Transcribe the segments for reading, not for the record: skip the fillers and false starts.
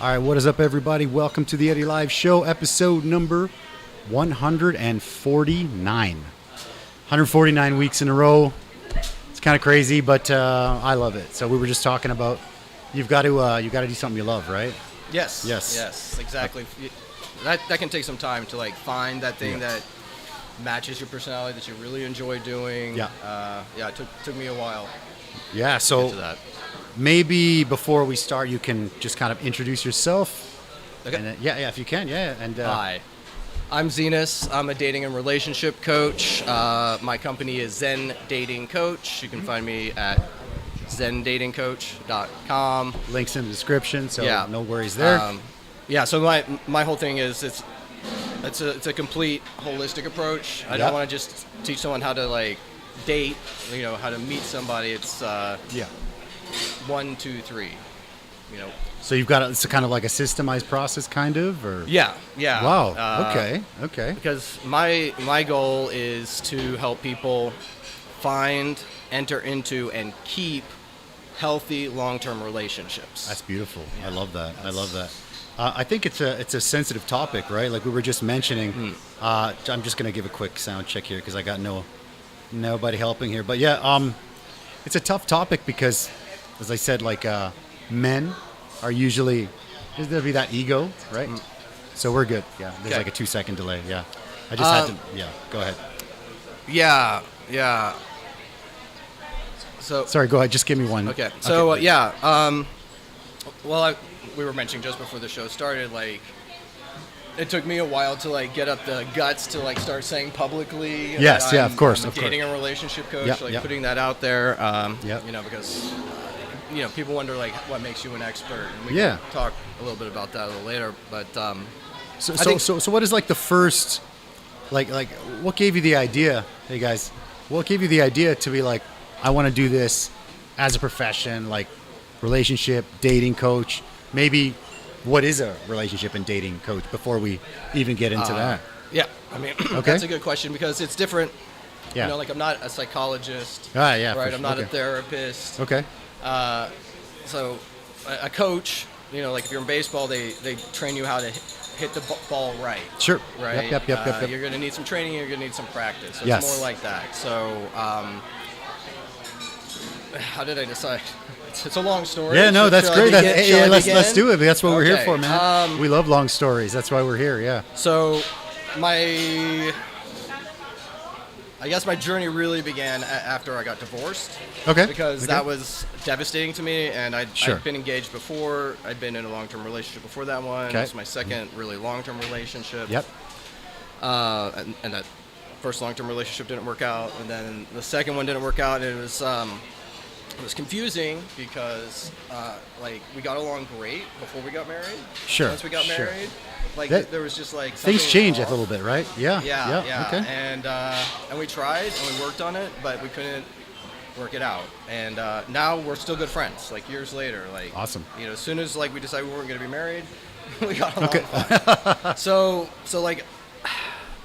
All right, what is up, everybody? Welcome to the Eddy Live Show, episode number 149. 149 weeks in a row. It's kind of crazy, but I love it. So we were just talking about you got to do something you love, right? Yes, exactly. That can take some time to like find that thing that matches your personality that you really enjoy doing. It took me a while. Yeah, so to get to that. Maybe before we start, you can just kind of introduce yourself. Okay. And, if you can, And hi, I'm Zenas. I'm a dating and relationship coach. My company is Zen Dating Coach. You can find me at zendatingcoach.com. Links in the description, so no worries there. So my whole thing is it's a complete holistic approach. I don't want to just teach someone how to like date, how to meet somebody. It's 1, 2, 3. So you've got it's kind of like a systemized process, kind of, or Wow. Okay. Because my goal is to help people find, enter into, and keep healthy long-term relationships. That's beautiful. I love that. I think it's a sensitive topic, right? Like we were just mentioning. I'm just gonna give a quick sound check here because I got nobody helping here. But it's a tough topic because, as I said, like men are usually there'll be that ego, right? So we're good. Yeah, there's like a 2-second delay. Yeah, I just had to. Yeah, go ahead. Yeah. So sorry, go ahead. Just give me one. Okay. So we were mentioning just before the show started, like it took me a while to like get up the guts to like start saying publicly. Of course. I'm a dating and relationship coach, putting that out there. Because people wonder like what makes you an expert, and we can talk a little bit about that a little later. But so what is like the first, like what gave you the idea? Hey guys, what gave you the idea to be like, I want to do this as a profession, like relationship dating coach? Maybe what is a relationship and dating coach before we even get into that? Yeah, I mean, that's a good question because it's different. Yeah. Like I'm not a psychologist. Right. I'm not a therapist. Okay. So a coach, like if you're in baseball, they train you how to hit the ball right. Sure. Right. Yep. You're going to need some training. You're going to need some practice. So yes. It's more like that. So how did I decide? It's a long story. Yeah, no, that's great. Let's do it. That's what we're here for, man. We love long stories. That's why we're here. Yeah. So I guess my journey really began after I got divorced. Okay. Because that was devastating to me, and I'd been engaged before. I'd been in a long-term relationship before that one. Okay. It was my second really long-term relationship. Yep. And that first long-term relationship didn't work out, and then the second one didn't work out, and it was confusing because we got along great before we got married. Sure. Once we got married, there was just like things change off. a little bit, right? Yeah. Okay. And we tried and we worked on it, but we couldn't work it out. And now we're still good friends. Like years later, like awesome. As soon as like we decided we weren't going to be married, we got along fine. So like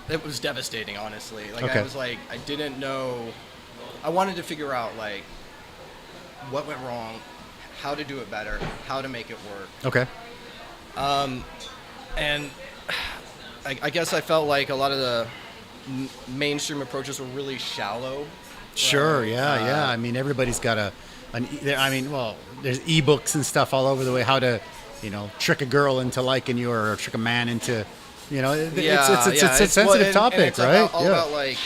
it was devastating, honestly. Like I was like I didn't know. I wanted to figure out like what went wrong, how to do it better, how to make it work. Okay. And I guess I felt like a lot of the mainstream approaches were really shallow. Sure. Yeah. I mean, everybody's got there's ebooks and stuff all over the way. How to, trick a girl into liking you or trick a man into. It's a sensitive topic, and it's right? About like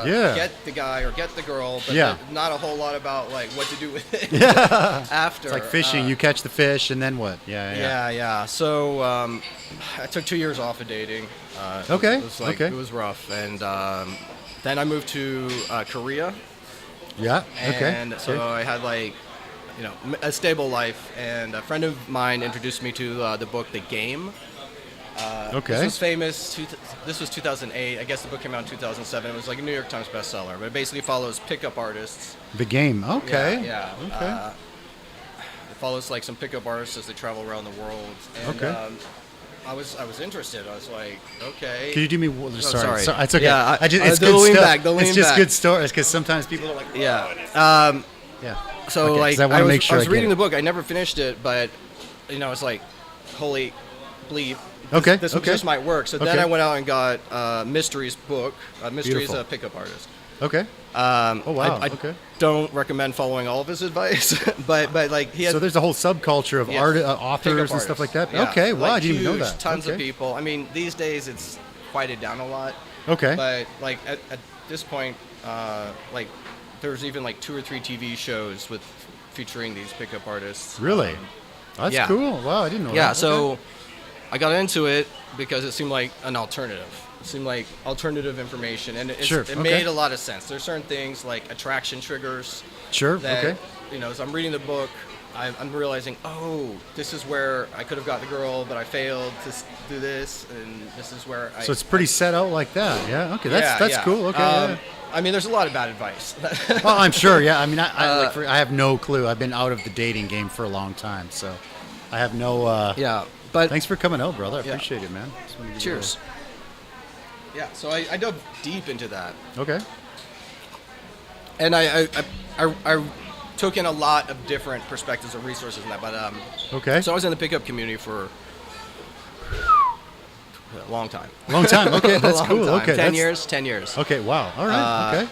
get the guy or get the girl, but not a whole lot about like what to do with it after. It's like fishing. You catch the fish, and then what? Yeah. So I took 2 years off of dating. It was rough, and then I moved to Korea. Yeah. And so I had like a stable life, and a friend of mine introduced me to the book The Game. This was famous. This was 2008. I guess the book came out in 2007. It was like a New York Times bestseller. But it basically follows pickup artists. The Game. Okay. Yeah. Okay. It follows like some pickup artists as they travel around the world. And, I was interested. I was like, okay. Can you do me? Sorry. It's okay. Yeah. It's good stuff. It's just good stories because sometimes people are like, yeah. Yeah. So okay, like I was reading the book. I never finished it, but it's like holy bleep. Okay. This might work. So then I went out and got Mystery's book. Mystery's a pickup artist. Okay. Oh wow. I don't recommend following all of his advice, but like he had. So there's a whole subculture of authors and stuff like that. Yeah. Okay. Wow, like I didn't even know that. Tons of people. I mean, these days it's quieted down a lot. Okay. But like at this point, like there's even like 2 or 3 TV shows featuring these pickup artists. Really? That's cool. Wow, I didn't know that. Yeah. So I got into it because it seemed like an alternative. It seemed like alternative information, and it made a lot of sense. There's certain things like attraction triggers. Sure. That, as I'm reading the book, I'm realizing, this is where I could have got the girl, but I failed to do this, and this is where I... So it's pretty set out like that, yeah? Okay, that's cool, okay, I mean, there's a lot of bad advice. Well, I'm sure, yeah. I mean, I have no clue. I've been out of the dating game for a long time, so I have no... but... Thanks for coming out, brother. I appreciate it, man. Cheers. Yeah, so I dug deep into that. Okay. And I took in a lot of different perspectives and resources in that, but okay. So I was in the pickup community for a long time. Okay, that's cool. Time. Okay, 10 years. Okay, wow. All right. Okay.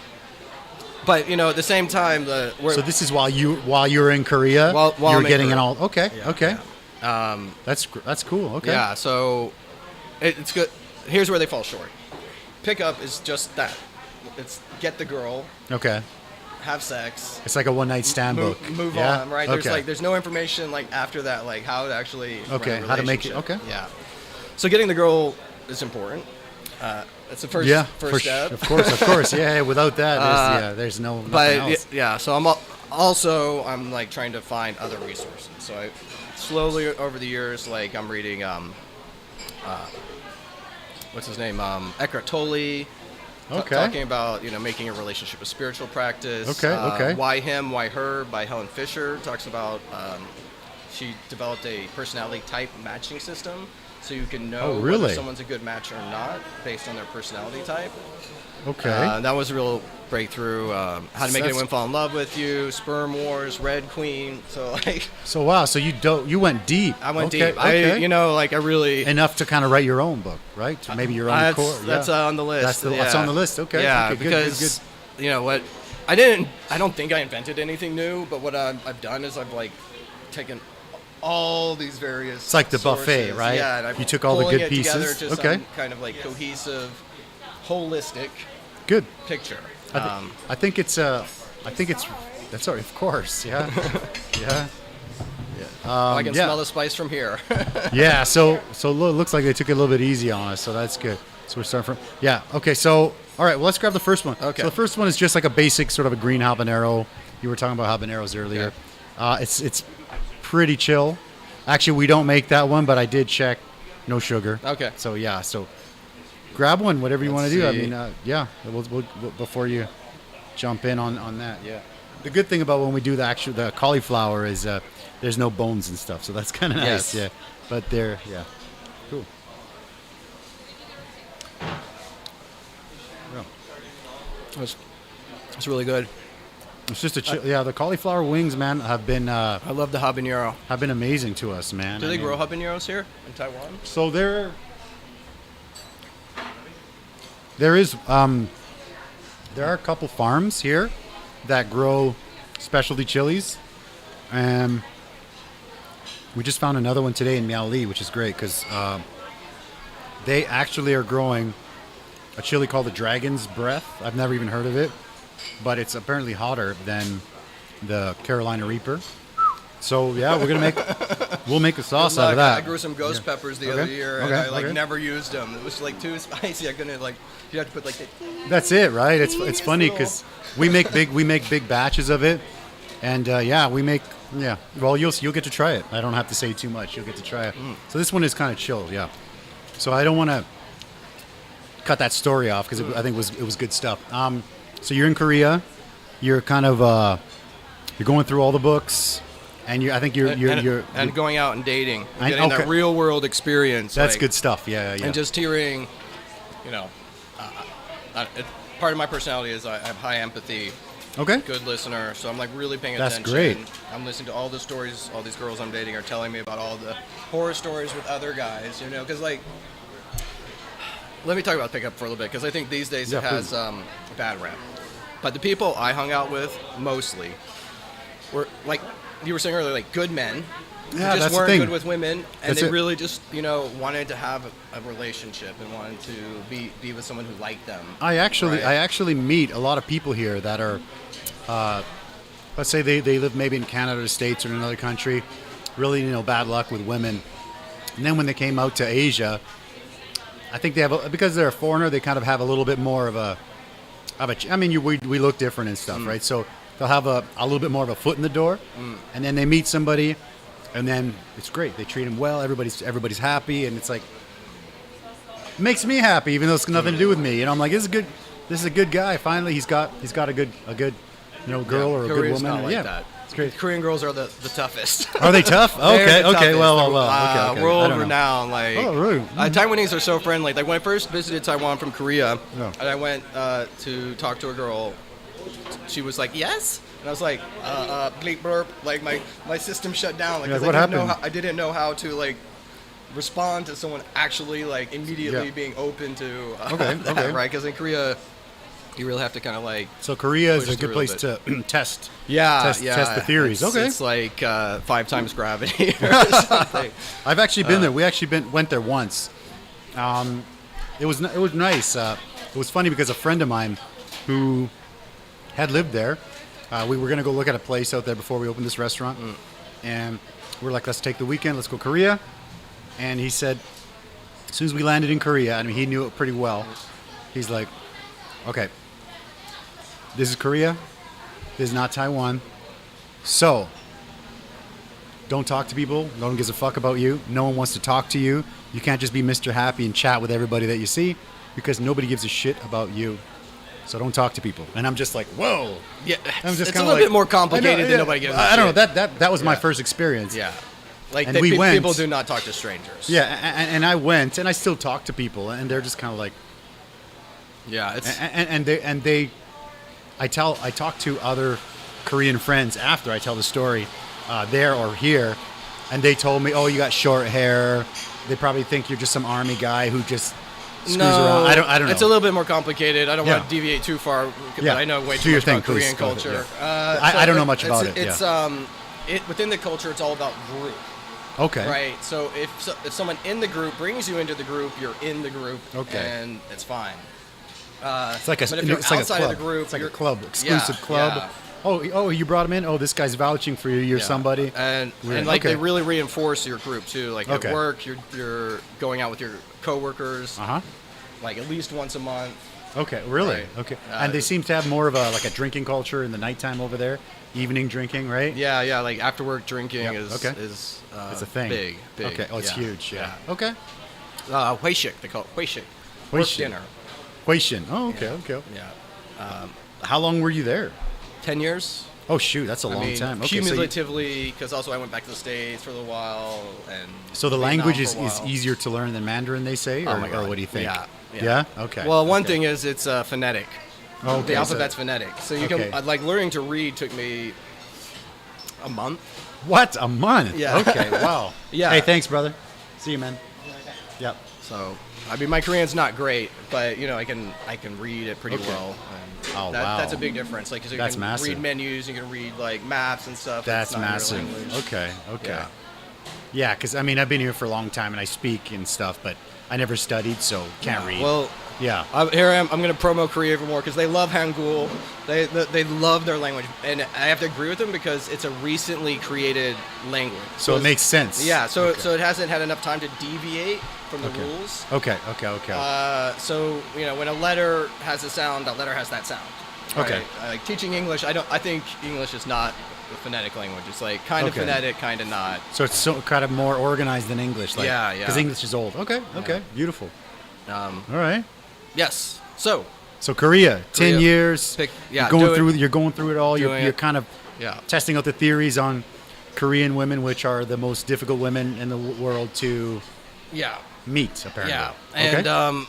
But at the same time, so this is while you were in Korea. While you're I'm getting in an all. Okay. Yeah, okay. Yeah. That's cool. Okay. Yeah. So it's good. Here's where they fall short. Pickup is just that. It's get the girl. Okay. Have sex. It's like a one-night stand book. Move on, right? There's no information like after that, like how to actually run a relationship. How to make it. Okay. Yeah. So getting the girl is important. That's the first step. Of course. Yeah. Without that, there's nothing else. So I'm like trying to find other resources. So I slowly over the years, like I'm reading what's his name? Eckhart Tolle. Talking about making a relationship a spiritual practice. Okay. Why Him, Why Her by Helen Fisher talks about she developed a personality type matching system, so you can know whether someone's a good match or not based on their personality type. Okay. That was a real breakthrough. How to make anyone fall in love with you, Sperm Wars, Red Queen. So wow. So you went deep. I went deep. Okay. I really enough to kind of write your own book, right? Maybe your own core. That's on the list. That's on the list. Okay. Yeah, okay, because good. What I don't think I invented anything new, but what I've done is I've like taken all these various. It's like the sources, buffet, right? Yeah, and you took all the good pieces. To some kind of like cohesive, holistic. Good picture. I think it's that's all right, of course. Yeah. Yeah. I can smell the spice from here. Yeah. So it looks like they took it a little bit easy on us, so that's good. So we're starting from okay. So all right, well, let's grab the first one. Okay. So the first one is just like a basic sort of a green habanero. You were talking about habaneros earlier. Yeah. It's pretty chill. Actually, we don't make that one, but I did check. No sugar. Okay. So grab one, whatever you want to do. I mean, we'll before you jump in on that. Yeah. The good thing about when we do the cauliflower is there's no bones and stuff, so that's kind of nice. Yeah. But cool. Yeah. It's really good. It's just the cauliflower wings, man, have been. I love the habanero. Have been amazing to us, man. Do they grow habaneros here in Taiwan? So there are a couple farms here that grow specialty chilies. We just found another one today in Miaoli, which is great because they actually are growing a chili called the Dragon's Breath. I've never even heard of it, but it's apparently hotter than the Carolina Reaper. So we'll make a sauce out of that. I grew some ghost peppers the other year, and I never used them. It was like too spicy. I couldn't you have to put That's it, right? It's funny because we make big batches of it, and we make Well, you'll get to try it. I don't have to say too much. You'll get to try it. So this one is kind of chill, yeah. So I don't want to cut that story off because I think it was good stuff. So you're in Korea. You're kind of you're going through all the books. And I think you're going out and dating, getting that real world experience. That's good stuff. Yeah. And just hearing, part of my personality is I have high empathy, Okay. Good listener. So I'm like really paying That's attention. great. I'm listening to all the stories. All these girls I'm dating are telling me about all the horror stories with other guys. You know, because like, let me talk about pickup for a little bit because I think these days it has a bad rap. But the people I hung out with mostly were like you were saying earlier, like good men. Yeah, just weren't good with women, and That's they it. really just, wanted to have a relationship and wanted to be with someone who liked them. I actually meet a lot of people here that are, let's say they live maybe in Canada or States or in another country, really, bad luck with women. And then when they came out to Asia, I think they have, because they're a foreigner, they kind of have a little bit more of a we look different and stuff, right? So they'll have a little bit more of a foot in the door, and then they meet somebody, and then it's great. They treat them well. Everybody's happy, and it's like makes me happy, even though it's nothing to do with me. I'm like, this is a good guy. Finally, he's got a good girl or a good woman. Not like yeah, that. it's great. Korean girls are the toughest. Are they tough? They're Okay, the okay, toughest. well. Okay. World I don't know. renowned. Like, Oh, really? Taiwanese are so friendly. Like when I first visited Taiwan from Korea, No. and I went to talk to a girl, she was like, "Yes," and I was like, "Bleep blurp." Like my system shut down. Like, Yeah, 'cause what I didn't know happened? I didn't know how to like respond to someone actually like immediately being open to Okay, that, okay. right? Because in Korea, you really have to kind of like So Korea is push a good through a place bit. to test. test test the theories. Okay. It's like 5 times gravity or something. I've actually been there. We actually went there once. It was nice. It was funny because a friend of mine who had lived there, we were going to go look at a place out there before we opened this restaurant, and we're like, let's take the weekend, let's go Korea. And he said, as soon as we landed in Korea, he knew it pretty well. He's like, okay, this is Korea. This is not Taiwan. So, don't talk to people. No one gives a fuck about you. No one wants to talk to you. You can't just be Mr. Happy and chat with everybody that you see because nobody gives a shit about you. So don't talk to people. And I'm just like, whoa. Yeah, I'm just it's a little bit more complicated than nobody gives a shit. I don't know. That was my first experience. Yeah. Like, And we went- people do not talk to strangers. Yeah, and I went, and I still talk to people, and they're just kind of like, Yeah, it's... I talk to other Korean friends after I tell the story, there or here, and they told me, oh, you got short hair. They probably think you're just some army guy who just screws around. I don't know. It's a little bit more complicated. I don't Yeah. want to deviate too far, but Yeah. I know way Do too your much thing, about Korean please. Go ahead, culture. I don't know much about it, It's within the culture, it's all about group. Okay. Right. So if someone in the group brings you into the group, you're in the group. Okay. And it's fine. It's like But if you're outside a club. of the group, It's like a you're- club, exclusive club. yeah. Oh, you brought him in. Oh, this guy's vouching for you. You're Yeah. somebody. And Weird. like Okay. they really reinforce your group too. Like Okay. at work, you're going out with your coworkers Uh huh. like at least once a month. Okay. Really? Right. Okay. And they seem to have more of a drinking culture in the nighttime over there. Evening drinking, right? Yeah. Like after work drinking Yep. is Okay. is It's a thing. Big. Okay. Oh, it's huge. Yeah. Okay. Huishik, they call it huishik. Work Huishik. dinner. Huishin. Oh, okay. Okay. Yeah. How long were you there? 10 years. Oh, shoot. That's a long time. Okay. Cumulatively, because also I went back to the States for a little while, and So the Vietnam language for is a while. easier to learn than Mandarin, they say? Oh Or, my God. or what do you think? Yeah. Okay. Well, one Okay. thing is it's phonetic. Okay, The so- alphabet's phonetic, so you Okay. can like learning to read took me a month. What? A month? Yeah. Okay. Wow. Yeah. Hey, thanks, brother. See you, man. Yep. So I mean, my Korean's not great, but I can read it pretty Okay. well. And Oh, wow. That's a big difference. Like, 'cause you That's can massive. read menus, you can read like maps and stuff. That's not in your massive. language. Okay. Yeah. Yeah, because I've been here for a long time and I speak and stuff, but I never studied, so can't read. Well, yeah. here I am. I'm going to promo Korea even more because they love Hangul. They love their language, and I have to agree with them because it's a recently created language. So it makes sense. Yeah. So Okay. so it hasn't had enough time to deviate from the Okay. rules. Okay. So when a letter has a sound, that letter has that sound. Okay. Right? Like teaching English, I think English is not a phonetic language. It's like kind of Okay. phonetic, kind of not. So it's so kind of more organized than English. Like, Yeah. Because English is old. Okay. Beautiful. All right. Yes. So So Korea, 10 Korea. years. You're going through it all. You're Doing it. kind of Yeah. testing out the theories on Korean women, which are the most difficult women in the world to Yeah. meet, apparently. Yeah. Okay. And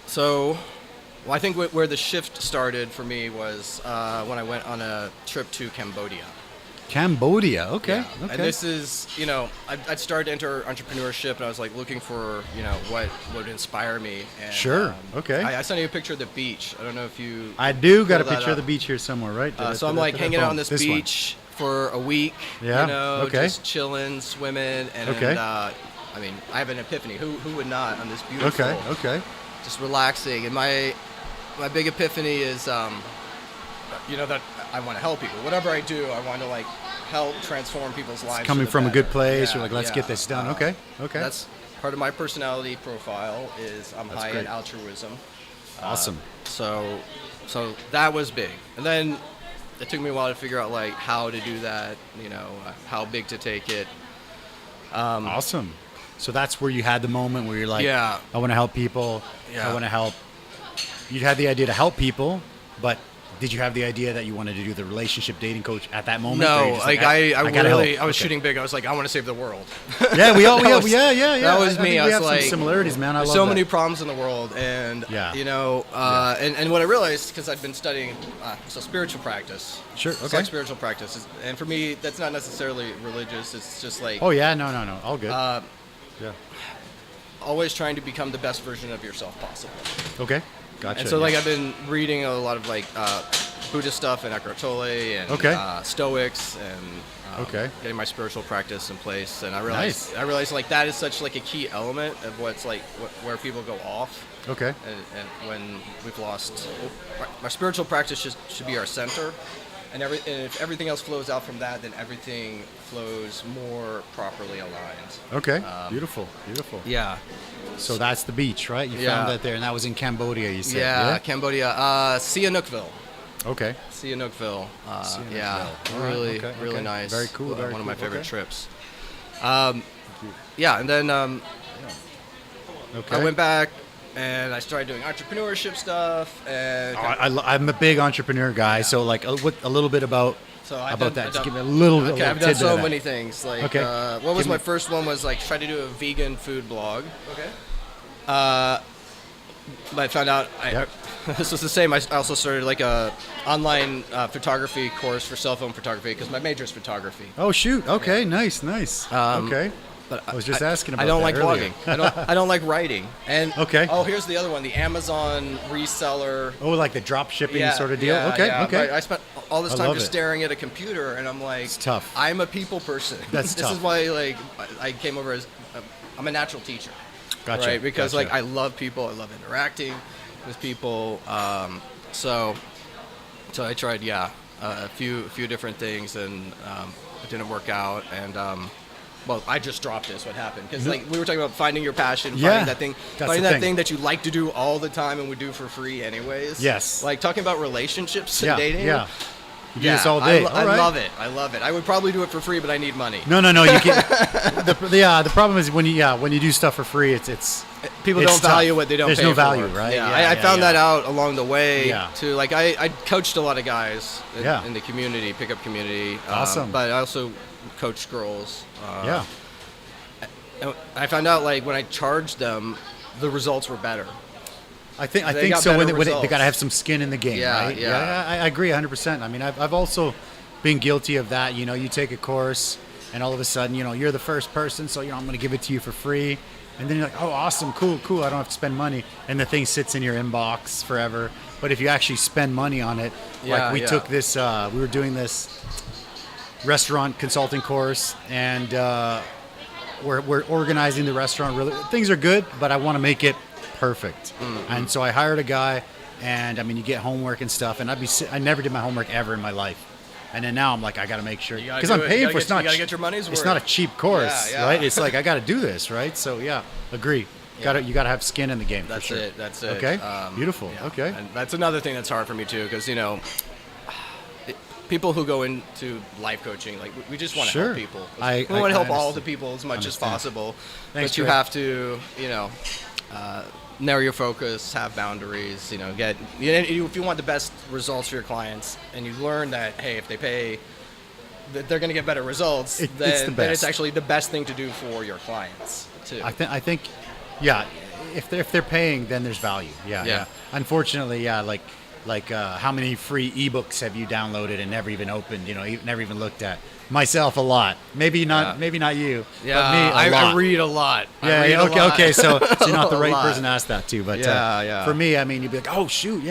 so Well, I think where the shift started for me was when I went on a trip to Cambodia. Cambodia, okay. Yeah. Okay. And this is, I'd started to enter entrepreneurship, and I was like looking for, what would inspire me. And, Sure. Okay. I sent you a picture of the beach. I don't know if you. I do got a pull that picture of up. the beach here somewhere, right? So I'm like hanging out on this one. beach for a week. Yeah. Okay. Just chilling, swimming, and Okay. I have an epiphany. Who would not on this beautiful? Okay. Just relaxing, and my big epiphany is, that I want to help people. Whatever I do, I want to help transform people's lives. Coming for the from a better. good place, Yeah, you're like, let's get this done. Okay. That's part of my personality profile. Is I'm high great. in altruism. Awesome. So that was big, and then it took me a while to figure out how to do that. How big to take it. Awesome. So that's where you had the moment where you're like, Yeah. I want to help people. Yeah. I want to help. You had the idea to help people, but did you have the idea that you wanted to do the relationship dating coach at that moment? Or No, you're just I gotta really, help? I was Okay. shooting big. I was like, I want to save the world. Yeah, we all, That was- yeah. That was I me. think I we was have like, some similarities, man. I there's love so that. many problems in the world, and Yeah. and what I realized, because I'd been studying spiritual practice. Sure, It's okay. like spiritual practice, and for me, that's not necessarily religious. It's just like Oh yeah, no, all good. Yeah. always trying to become the best version of yourself possible. Okay, gotcha. And so yeah. I've been reading a lot of Buddhist stuff and Eckhart Tolle and Okay. Stoics and Okay. getting my spiritual practice in place. And I Nice. realized that is such a key element of what's where people go off. Okay. And when we've lost, our spiritual practice should be our center. And if everything else flows out from that, then everything flows more properly aligned. Okay. Beautiful. Yeah. So that's the beach, right? You found that there, and that was in Cambodia, you said. Yeah, Cambodia. Sihanoukville. Okay. Sihanoukville. Sihanoukville. Yeah, All right, really, okay, really okay. nice. Very cool. Very one of my cool, favorite okay. trips. Yeah, and then Okay. I went back and I started doing entrepreneurship stuff. And I'm a big entrepreneur guy, so a little bit about I've that. done- Just give me a little bit. Okay, I've done so many things. Okay. What was Give my me- first one was try to do a vegan food blog. Okay. But I found out Yep. this was the same. I also started a online photography course for cell phone photography because my major is photography. Oh shoot! Okay, nice. Okay. But I was just asking about I don't that like earlier. blogging. I don't like writing. And Okay. Oh, here's the other one: the Amazon reseller. Oh, like the drop shipping sort of deal. Okay. Yeah. Okay. But I spent all this I time love just it. staring at a computer, and I'm like, It's tough. I'm a people person. That's this tough. is why I came over as I'm a natural teacher. Gotcha. Right? Because gotcha. I love people. I love interacting with people. So I tried a few different things, and it didn't work out. And well, I just dropped this. What happened? Because we were talking about finding your passion, Yeah, finding that thing, that's finding the that thing. thing that you like to do all the time and would do for free anyways. Yes. Like talking about relationships and yeah, dating. yeah. You do this all day. I All right. love it. I love it. I would probably do it for free, but I need money. No. You can't. The problem is when you do stuff for free, it's People it's don't tough. value what they don't There's pay no for. value, right? Yeah, Yeah, I yeah, found yeah. that out along the way. Yeah. To I coached a lot of guys Yeah. in the community, pickup community. Awesome. But I also coached girls. Yeah. And I found out when I charged them, the results were better. I think got so. better They results. got to have some skin in the game, Yeah, right? yeah. I agree 100%. I mean, I've also been guilty of that. You take a course, and all of a sudden, you're the first person, so I'm going to give it to you for free. And then you're like, oh, awesome, cool. I don't have to spend money. And the thing sits in your inbox forever. But if you actually spend money on it, we took this, we were doing this restaurant consulting course, and we're organizing the restaurant. Really, things are good, but I want to make it perfect. Mm-hmm. And so I hired a guy, and I mean, you get homework and stuff, and I never did my homework ever in my life. And then now I'm like, I got to make sure, because I'm paying for it's not. You gotta get your money's worth. It's not a cheap course, Yeah. right? It's like I got to do this, right? So yeah, agree. Yeah. You got to have skin in the game. That's for sure. it. That's it. Okay. Beautiful. Yeah. Okay. And that's another thing that's hard for me too, because people who go into life coaching, we just want to Sure. help people. I We want to help all understand. the people as much as Understand. possible. Thanks, but you Greg. have to, narrow your focus, have boundaries. If you want the best results for your clients, and you learn that, hey, if they pay, that they're going to get better results, It's the then best. it's actually the best thing to do for your clients too. I think, yeah, if they're paying, then there's value. Yeah. Unfortunately, like how many free ebooks have you downloaded and never even opened? Never even looked at. Myself, a lot. Maybe not you. Yeah, but me, a lot. I read a lot. Okay. So you're not the right person to ask that to. But yeah. For me, I mean, you'd be like, oh shoot,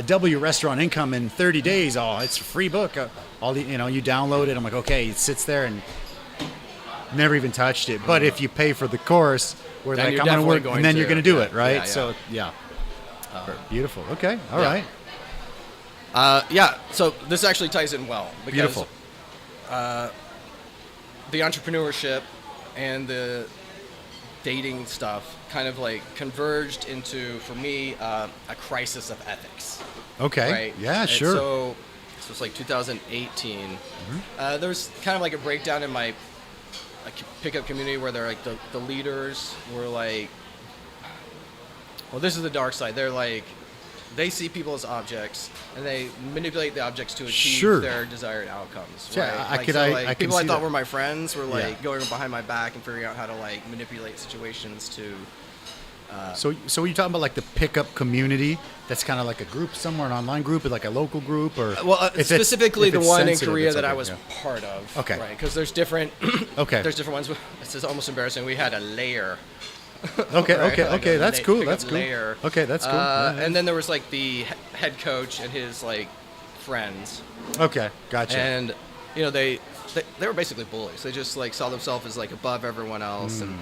double your restaurant income in 30 days. Oh, it's a free book. You download it. I'm like, okay, it sits there and never even touched it. But if you pay for the course, we're then like, I'm going to work, and then you're going to do it, right? Yeah. So beautiful. Okay, all right. So this actually ties in well because Beautiful. The entrepreneurship and the dating stuff kind of like converged into, for me, a crisis of ethics. Okay. Right? Yeah, And sure. so this was like 2018. There was kind of like a breakdown in my pickup community where they're like the leaders were like, well, this is the dark side. They're like, they see people as objects, and they manipulate the objects to achieve their desired outcomes. Yeah, right? I can people I see thought that. were my friends were like going behind my back and figuring out how to like manipulate situations to. So are you talking about like the pickup community? That's kind of like a group somewhere, an online group, or like a local group, or specifically the one in sensitive, Korea it's that okay, I was part of. Okay. Right, because there's different. Okay. There's different ones. This is almost embarrassing. We had a layer. Okay, Right, okay, that's cool. pickup That's cool. layer. Okay, that's cool. And then there was like the head coach and his like friends. Okay, gotcha. And they were basically bullies. They just like saw themselves as like above everyone else, and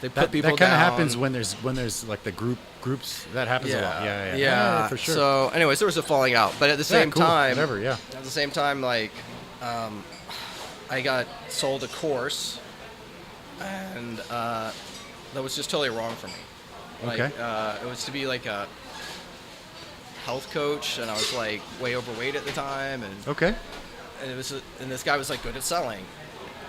they put people down. That kind of happens when there's like the groups. That happens a lot. Yeah, for sure. So, anyways, there was a falling out, but at the same time, whatever. Yeah. At the same time, like, I got sold a course, and that was just totally wrong for me. Like, Okay. it was to be like a health coach, and I was like way overweight at the time, and Okay. and this guy was like good at selling,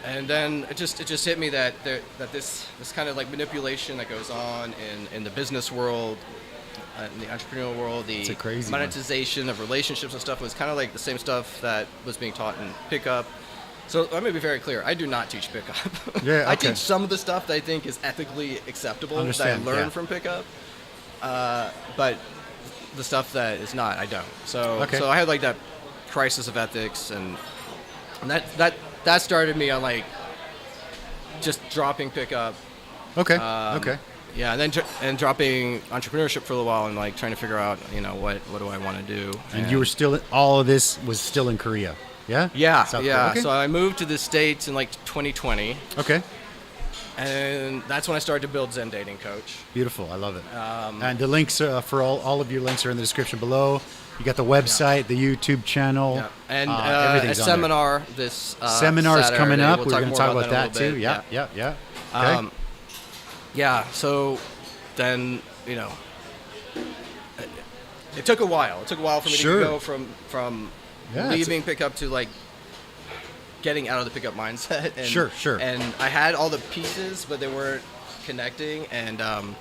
and then it just hit me that this kind of like manipulation that goes on in the business world, in the entrepreneurial world, the crazy monetization of relationships and stuff was kind of like the same stuff that was being taught in pickup. So let me be very clear. I do not teach pickup. Yeah, I okay. teach some of the stuff that I think is ethically acceptable Understand, that I learned yeah. from pickup, but the stuff that is not, I don't. So I had like that crisis of ethics, and that started me on like just dropping pickup. Okay. Yeah, and then dropping entrepreneurship for a little while, and like trying to figure out what do I want to do. And you were still, all of this was still in Korea. Yeah? Yeah. Okay. So I moved to the States in like 2020. Okay. And that's when I started to build Zen Dating Coach. Beautiful. I love it. And the links for all of your links are in the description below. You got the website, the YouTube channel, and everything's a on seminar this seminar's Saturday. coming up. We'll We're going to talk about that bit. too. Yeah. Okay. So then it took a while. It took a while for me to go from leaving pickup to like getting out of the pickup mindset. And, Sure. And I had all the pieces, but they weren't connecting. And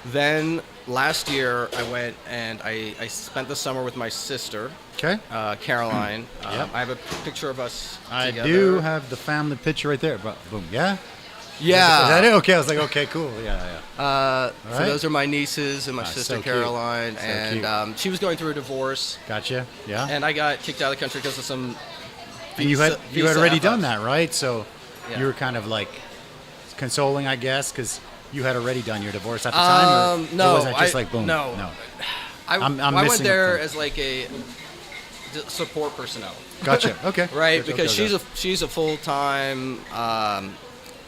then last year I went and I spent the summer with my sister, Caroline. Yep. I have a picture of us together. I do have the family picture right there. Boom. Yeah? Yeah. Is that it? Okay. I was like, okay, cool. Yeah. So those are my nieces and my sister so cute. Caroline. So and she was going through a divorce. Gotcha. Yeah. And I got kicked out of the country because of some And you had already done FFs. that, right? So you were kind of like consoling, I guess, because you had already done your divorce at the time. No, or was that just like boom? No. I went missing there it. as like a support personnel. Gotcha. Okay. Right, Gotcha. because Okay. she's a full-time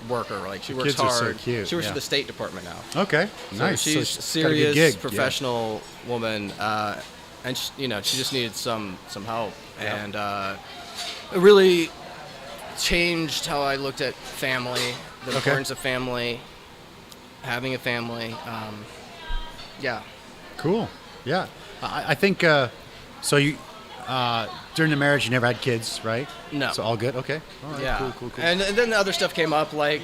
worker. Like she works kids are hard. so cute, She works yeah. for the State Department now. Okay. So Nice. she's So a she's got a good serious gig. professional woman, and she just needed some help, and it really changed how I looked at family, the importance of family, having a family. Cool. Yeah. I think so. You during the marriage, you never had kids, right? No. So all good. Okay. All right. Yeah. Cool. And then the other stuff came up, like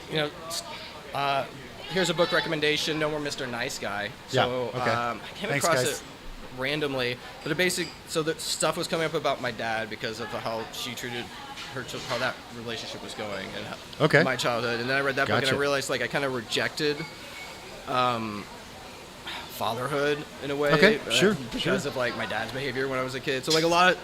here's a book recommendation, No More Mr. Nice Guy. So I came across it randomly, but so the stuff was coming up about my dad because of how she treated how that relationship was going and my childhood. And then I read that book and I realized like I kind of rejected fatherhood in a way. Okay, sure. Because of like my dad's behavior when I was a kid. So like a lot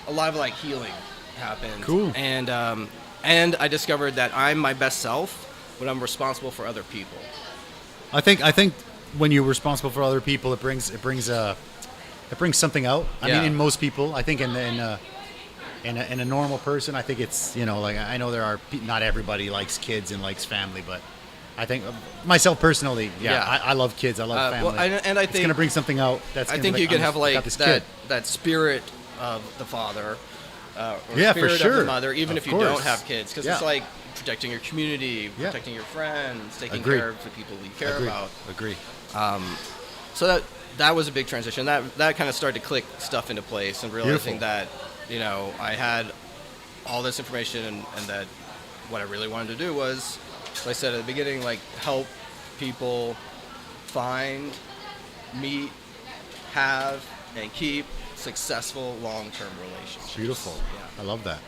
of like healing happened. Cool. And I discovered that I'm my best self when I'm responsible for other people. I think when you're responsible for other people, it brings something out. I mean, in most people, I think in a normal person, I think it's, like I know not everybody likes kids and likes family, but I think myself personally, I love kids. I love family. Well, and I think it's going to bring something out. I think you can have like that spirit of the father, or spirit for sure. of the mother, even if you don't have kids, because it's like protecting your community, protecting your friends, taking care of the people you care about. Agree. So that was a big transition. That kind of started to click stuff into place, and realizing that I had all this information, and that what I really wanted to do was, like I said at the beginning, like help people find, meet, have, and keep successful long-term relationships. Beautiful. Yeah. I love that.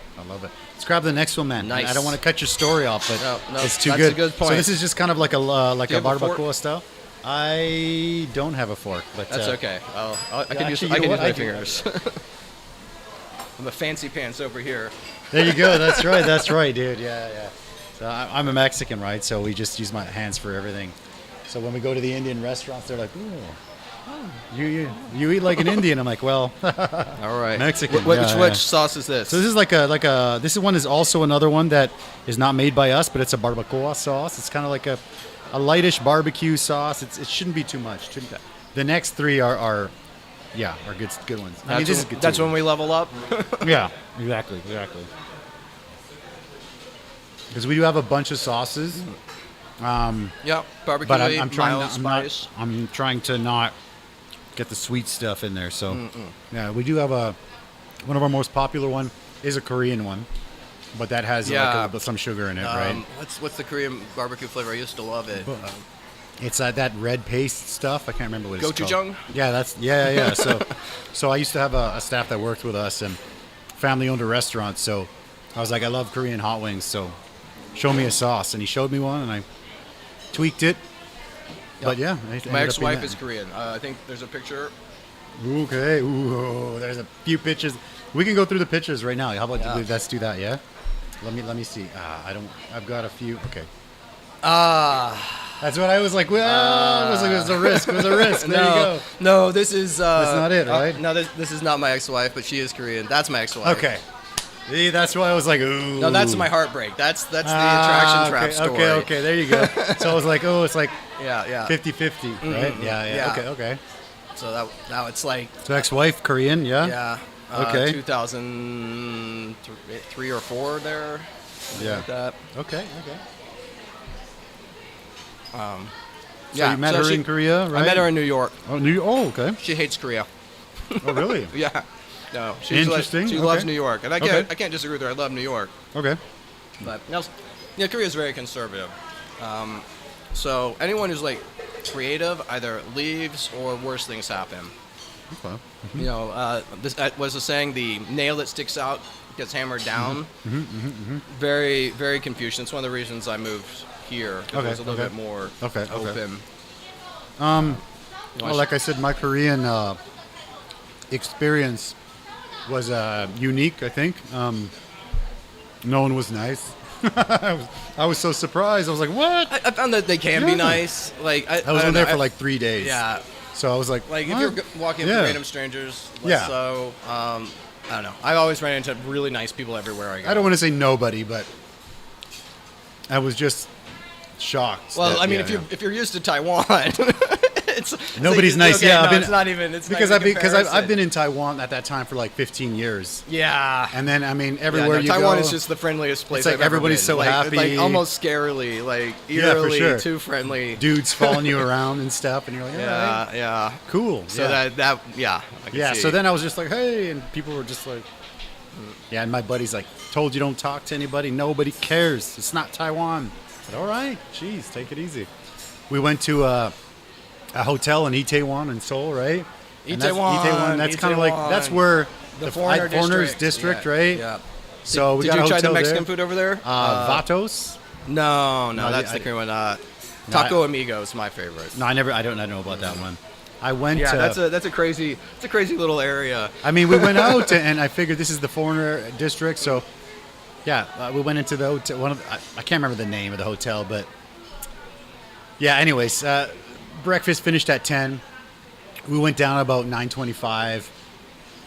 Let's grab the next one, man. Nice. I don't want to cut your story off, but no, it's too that's good. A good point. So this is just kind of like a barbacoa fork? style. I don't have a fork, but that's okay. I can use my fingers. I'm a fancy pants over here. There you go. That's right, dude. Yeah. So I'm a Mexican, right? So we just use my hands for everything. So when we go to the Indian restaurants, they're like, "Ooh, you eat like an Indian." I'm like, "Well, all right, Mexican." Which sauce is this? So this is this one is also another one that is not made by us, but it's a barbacoa sauce. It's kind of like a lightish barbecue sauce. It shouldn't be too much. The next three are good ones. That's when we level up. Yeah, exactly. Because we do have a bunch of sauces. Barbecue. But I'm trying to not get the sweet stuff in there. So we do have one of our most popular one is a Korean one, but that has some sugar in it, right? What's the Korean barbecue flavor? I used to love it. It's that red paste stuff. I can't remember what it's called. Gochujang? Yeah. So I used to have a staff that worked with us, and family owned a restaurant. So I was like, I love Korean hot wings. So show me a sauce, and he showed me one, and I tweaked it. But my ex-wife is Korean. I think there's a picture. Okay. Ooh, there's a few pictures. We can go through the pictures right now. How about let's do that? Yeah. Let me see. I've got a few. Okay. That's what I was like. Well, it was a risk. It was a risk. There you go. No, this is. That's not it, right? No, this is not my ex-wife, but she is Korean. That's my ex-wife. Okay. See, that's why I was like, ooh. No, that's my heartbreak. That's the attraction trap story. Okay. There you go. So I was like, it's like 50-50, right? Mm-hmm. Yeah. Okay. So now it's like. So ex-wife, Korean, yeah. Yeah. Okay. 2003 or 4 there. Like that. Okay. So you met her in Korea, right? I met her in New York. Oh, okay. She hates Korea. Oh, really? Yeah. No, interesting. She loves New York, and I can't disagree with her. I love New York. Okay. But Korea is very conservative. So anyone who's like creative either leaves or worse things happen. Okay. Mm-hmm. This was a saying: the nail that sticks out gets hammered down. Very, very Confucian. It's one of the reasons I moved here. It was a little bit more open. Well, like I said, my Korean experience was unique, I think. No one was nice. I was so surprised. I was like, what? I found that they can be nice. Like I was there for like 3 days. Yeah. So I was like, if you're walking up to random strangers, so I don't know. I always ran into really nice people everywhere I go. I don't want to say nobody, but I was just shocked. Well, if you're used to Taiwan, nobody's nice. Okay, it's not even. It's because I've been in Taiwan at that time for like 15 years. Yeah. And then everywhere you Taiwan go, is just the friendliest place. It's like everybody's so happy, like almost scarily, like eerily for sure. too friendly. Dudes following you around and stuff, and you're like, yeah, cool. So I can see. So then I was just like, hey, and people were just like, yeah, and my buddy's like, told you don't talk to anybody. Nobody cares. It's not Taiwan. I said, all right, geez, take it easy. We went to a hotel in Itaewon in Seoul, right? Itaewon. That's kind of like that's where the foreigners district, right? Yeah. So did you try the Mexican food over there? Vatos? No, that's the Korean one. Taco Amigo is my favorite. No, I don't know about that one. I went. Yeah, that's a crazy little area. I mean, we went out and I figured this is the foreigner district, so yeah, we went into the hotel. I can't remember the name of the hotel, but yeah. Anyways, breakfast finished at 10. We went down about 9:25,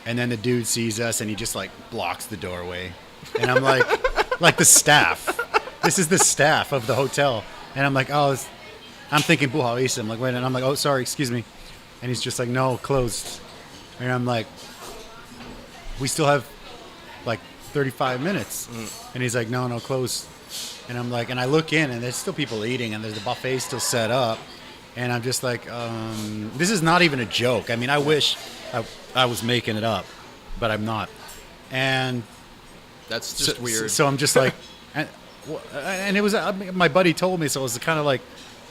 and then the dude sees us and he just like blocks the doorway, and I'm like the staff. This is the staff of the hotel, and I'm like, oh, I'm thinking Buhaisa. I'm like, wait, and I'm like, oh, sorry, excuse me, and he's just like, no, closed, and I'm like, we still have like 35 minutes, and he's like, no, closed, and I'm like, and I look in, and there's still people eating, and there's the buffet still set up. And I'm just like, this is not even a joke. I mean, I wish I was making it up, but I'm not. And that's just weird. So I'm just like, and it was, my buddy told me, so it was kind of like,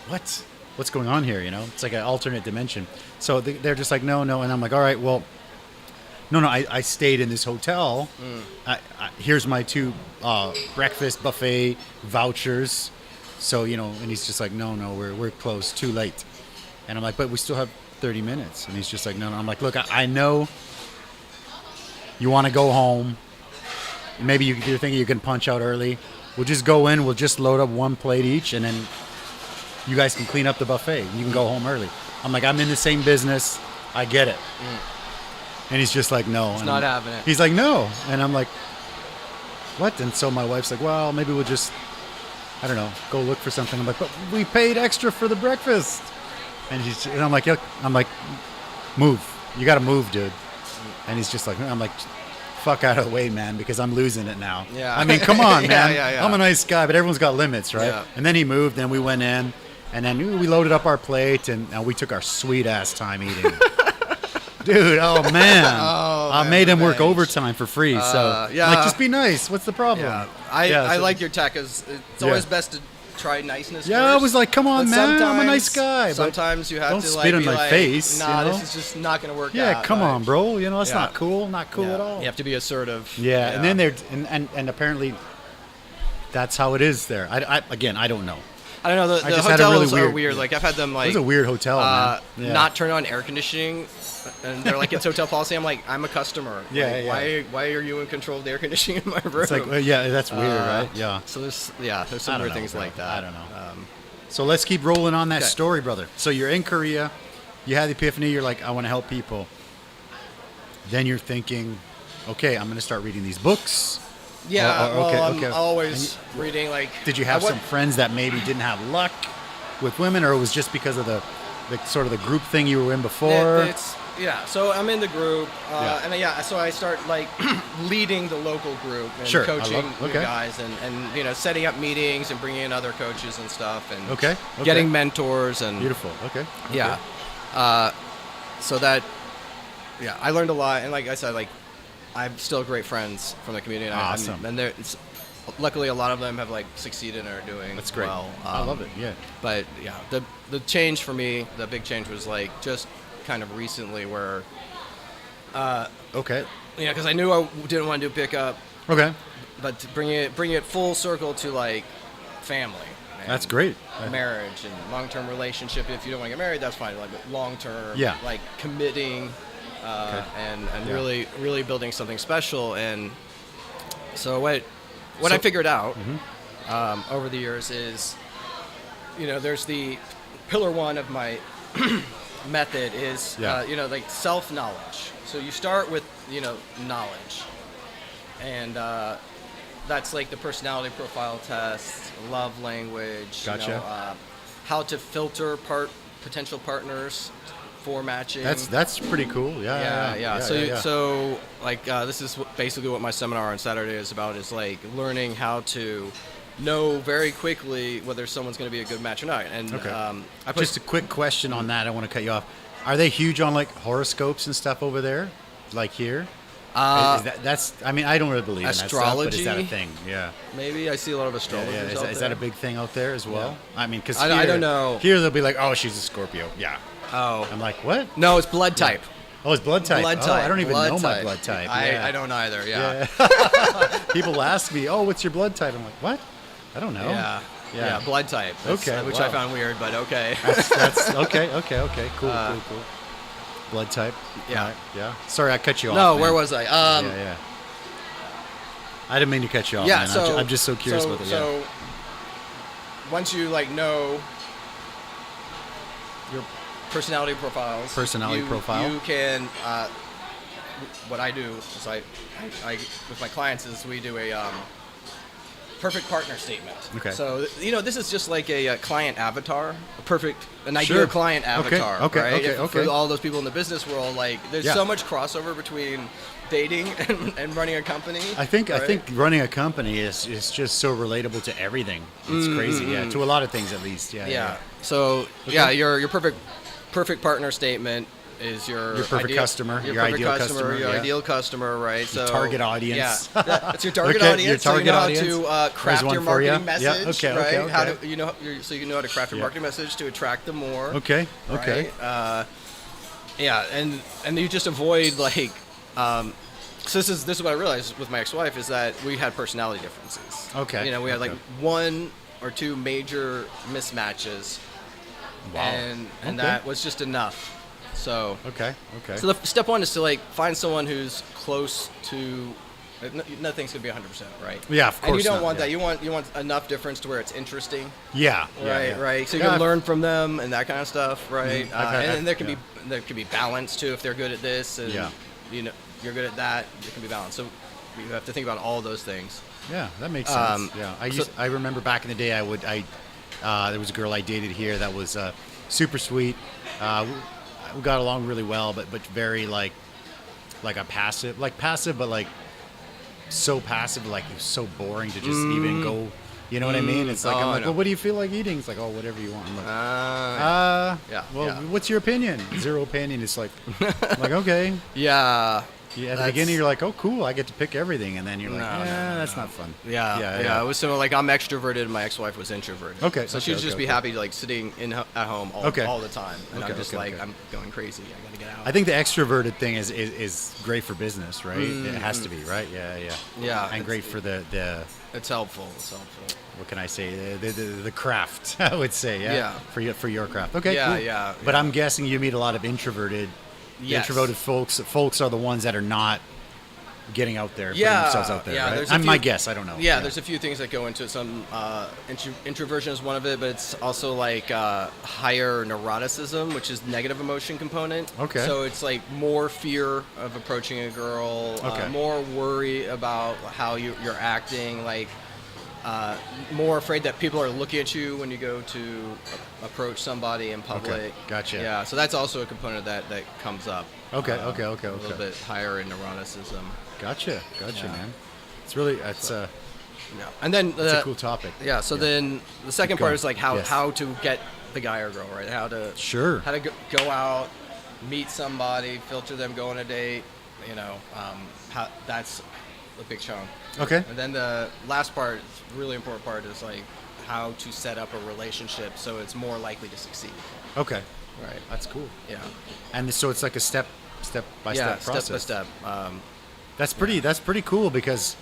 what's going on here? You know, it's like an alternate dimension. So they're just like, no. And I'm like, all right, well, no, I stayed in this hotel. Here's my 2 breakfast buffet vouchers. So, you know, and he's just like, no, we're closed, too late. And I'm like, but we still have 30 minutes. And he's just like, no. I'm like, look, I know you want to go home. Maybe you're thinking you can punch out early. We'll just go in, we'll just load up 1 plate each, and then you guys can clean up the buffet. You can go home early. I'm like, I'm in the same business. I get it. And he's just like, no. He's not having it. He's like, no. And I'm like, what? And so my wife's like, well, maybe we'll just, I don't know, go look for something. I'm like, but we paid extra for the breakfast. And I'm like, move. You got to move, dude. And he's just like, I'm like, fuck out of the way, man, because I'm losing it now. Yeah. I mean, come on, man. Yeah. I'm a nice guy, but everyone's got limits, right? Yeah. And then he moved, and we went in, and then we loaded up our plate, and we took our sweet-ass time eating. Dude, oh, man. I made him work overtime for free, so yeah. like, just be nice. What's the problem? Yeah. I like your tech, because it's always best to try niceness first. I was like, come on, man, I'm a nice guy. Sometimes you have don't to spit in my face. Nah, you know? this is just not going to work out. Yeah, come on, bro. You know, that's Yeah. not cool at all. You have to be assertive. Yeah, and then they're and apparently that's how it is there. I don't know. I don't know. The just had a hotels really are weird. Like, I've had them like It was a weird hotel, man. Yeah. not turn on air conditioning, and they're like, it's hotel policy. I'm like, I'm a customer. Yeah, like, Why are you in control of the air conditioning in my room? It's like, that's weird, right? Yeah. So there's some weird things like that. I don't know. So let's keep rolling on that story, brother. So you're in Korea, you had the epiphany, you're like, I want to help people. Then you're thinking, okay, I'm going to start reading these books. Yeah, okay. I'm always reading, like... Did you have some friends that maybe didn't have luck with women, or it was just because of the sort of the group thing you were in before? So I'm in the group, so I start like leading the local group and coaching new guys and you know, setting up meetings and bringing in other coaches and stuff and getting mentors and beautiful. Okay. Yeah. So that I learned a lot, and like I said, like I'm still great friends from the community. Awesome. And luckily a lot of them have like succeeded and are doing That's great. well. I love it. Yeah. But yeah, the change for me, the big change was like just kind of recently where because I knew I didn't want to do pickup, but to bring it full circle to like family. That's great. Marriage and long-term relationship. If you don't want to get married, that's fine. Like long-term, like committing and really building something special. And so what I figured out over the years is, you know, there's the pillar one of my method is like self-knowledge. So you start with knowledge, and that's like the personality profile test, love language, how to filter potential partners for matching. That's pretty cool. So like this is basically what my seminar on Saturday is about, is like learning how to know very quickly whether someone's going to be a good match or not. And just a quick question on that. I want to cut you off. Are they huge on like horoscopes and stuff over there, like here? That's I mean, I don't really believe in that stuff, but is that a thing? Yeah. Maybe I see a lot of astrologers. Is that a big thing out there as well? Yeah. I mean, because I don't know. Here they'll be like, oh, she's a Scorpio. Yeah. Oh. I'm like, what? No, it's blood type. Oh, it's blood type. Blood type. I don't even know my blood type. I don't either. Yeah. People ask me, oh, what's your blood type? I'm like, what? I don't know. Yeah. Yeah, blood type. Okay, which I found weird, but okay. That's okay. Cool. Blood type. Yeah. Right, yeah. Sorry, I cut you off. No, man. where was I? Yeah. I didn't mean to cut you off. Yeah, man. so I'm just so curious about it. Yeah. So once you like know your personality profiles, you can. What I do is I with my clients is we do a perfect partner statement. Okay. So this is just like a client avatar, an ideal client avatar, right? For all those people in the business world, like there's so much crossover between dating and running a company. I think running a company is just so relatable to everything. It's crazy, to a lot of things at least. Yeah. So your perfect partner statement is your perfect customer, your ideal customer, your ideal customer, right? So your target audience. Yeah, that's your target audience. Your target audience. So you know how to craft your marketing message, right? Okay. How to so you know how to craft your marketing message to attract them more. Okay. Right? And you just avoid like. So this is what I realized with my ex-wife is that we had personality differences. Okay. We had like one or two major mismatches. Wow. And that was just enough. So okay. So the step one is to like find someone who's close to. Nothing's gonna be 100%, right? Yeah, of course. And you don't want that. You want enough difference to where it's interesting. Yeah. Right. So you can learn from them and that kind of stuff, right? And there can be balance too if they're good at this and you're good at that. It can be balanced. So you have to think about all those things. Yeah, that makes sense. I remember back in the day, there was a girl I dated here that was super sweet. We got along really well, but very like a passive, but like so passive, like it was so boring to just even go. You know what I mean? It's like I'm like, well, what do you feel like eating? It's like, oh, whatever you want. I'm like, what's your opinion? Zero opinion. It's like, okay. Yeah. At the beginning, you're like, oh, cool, I get to pick everything. And then you're like, that's not fun. Yeah. It was similar. Like, I'm extroverted and my ex-wife was introverted. Okay. So she'd just be happy, like, sitting at home all the time. And I'm just I'm going crazy. I got to get out. I think the extroverted thing is great for business, right? It has to be, right? Yeah. And great for the... It's helpful. What can I say? The craft, I would say, for your craft. Okay, cool. Yeah. But I'm guessing you meet a lot of introverted... Yes. Introverted folks are the ones that are not getting out there, putting themselves out there, right? I'm my guess. I don't know. Yeah, there's a few things that go into it. Some introversion is one of it, but it's also like higher neuroticism, which is negative emotion component. Okay. So it's like more fear of approaching a girl, more worry about how you're acting, like more afraid that people are looking at you when you go to approach somebody in public. Okay. Gotcha. Yeah, so that's also a component that comes up. Okay. A little bit higher in neuroticism. Gotcha, man. It's really And then it's a cool topic. Yeah. So then the second part is like how to get the guy or girl, right? How to go out, meet somebody, filter them, go on a date. That's a big chunk. Okay. And then the last part, really important part, is like how to set up a relationship so it's more likely to succeed. Okay. Right. That's cool. Yeah. And so it's like a step by step process. Step by step. That's pretty cool because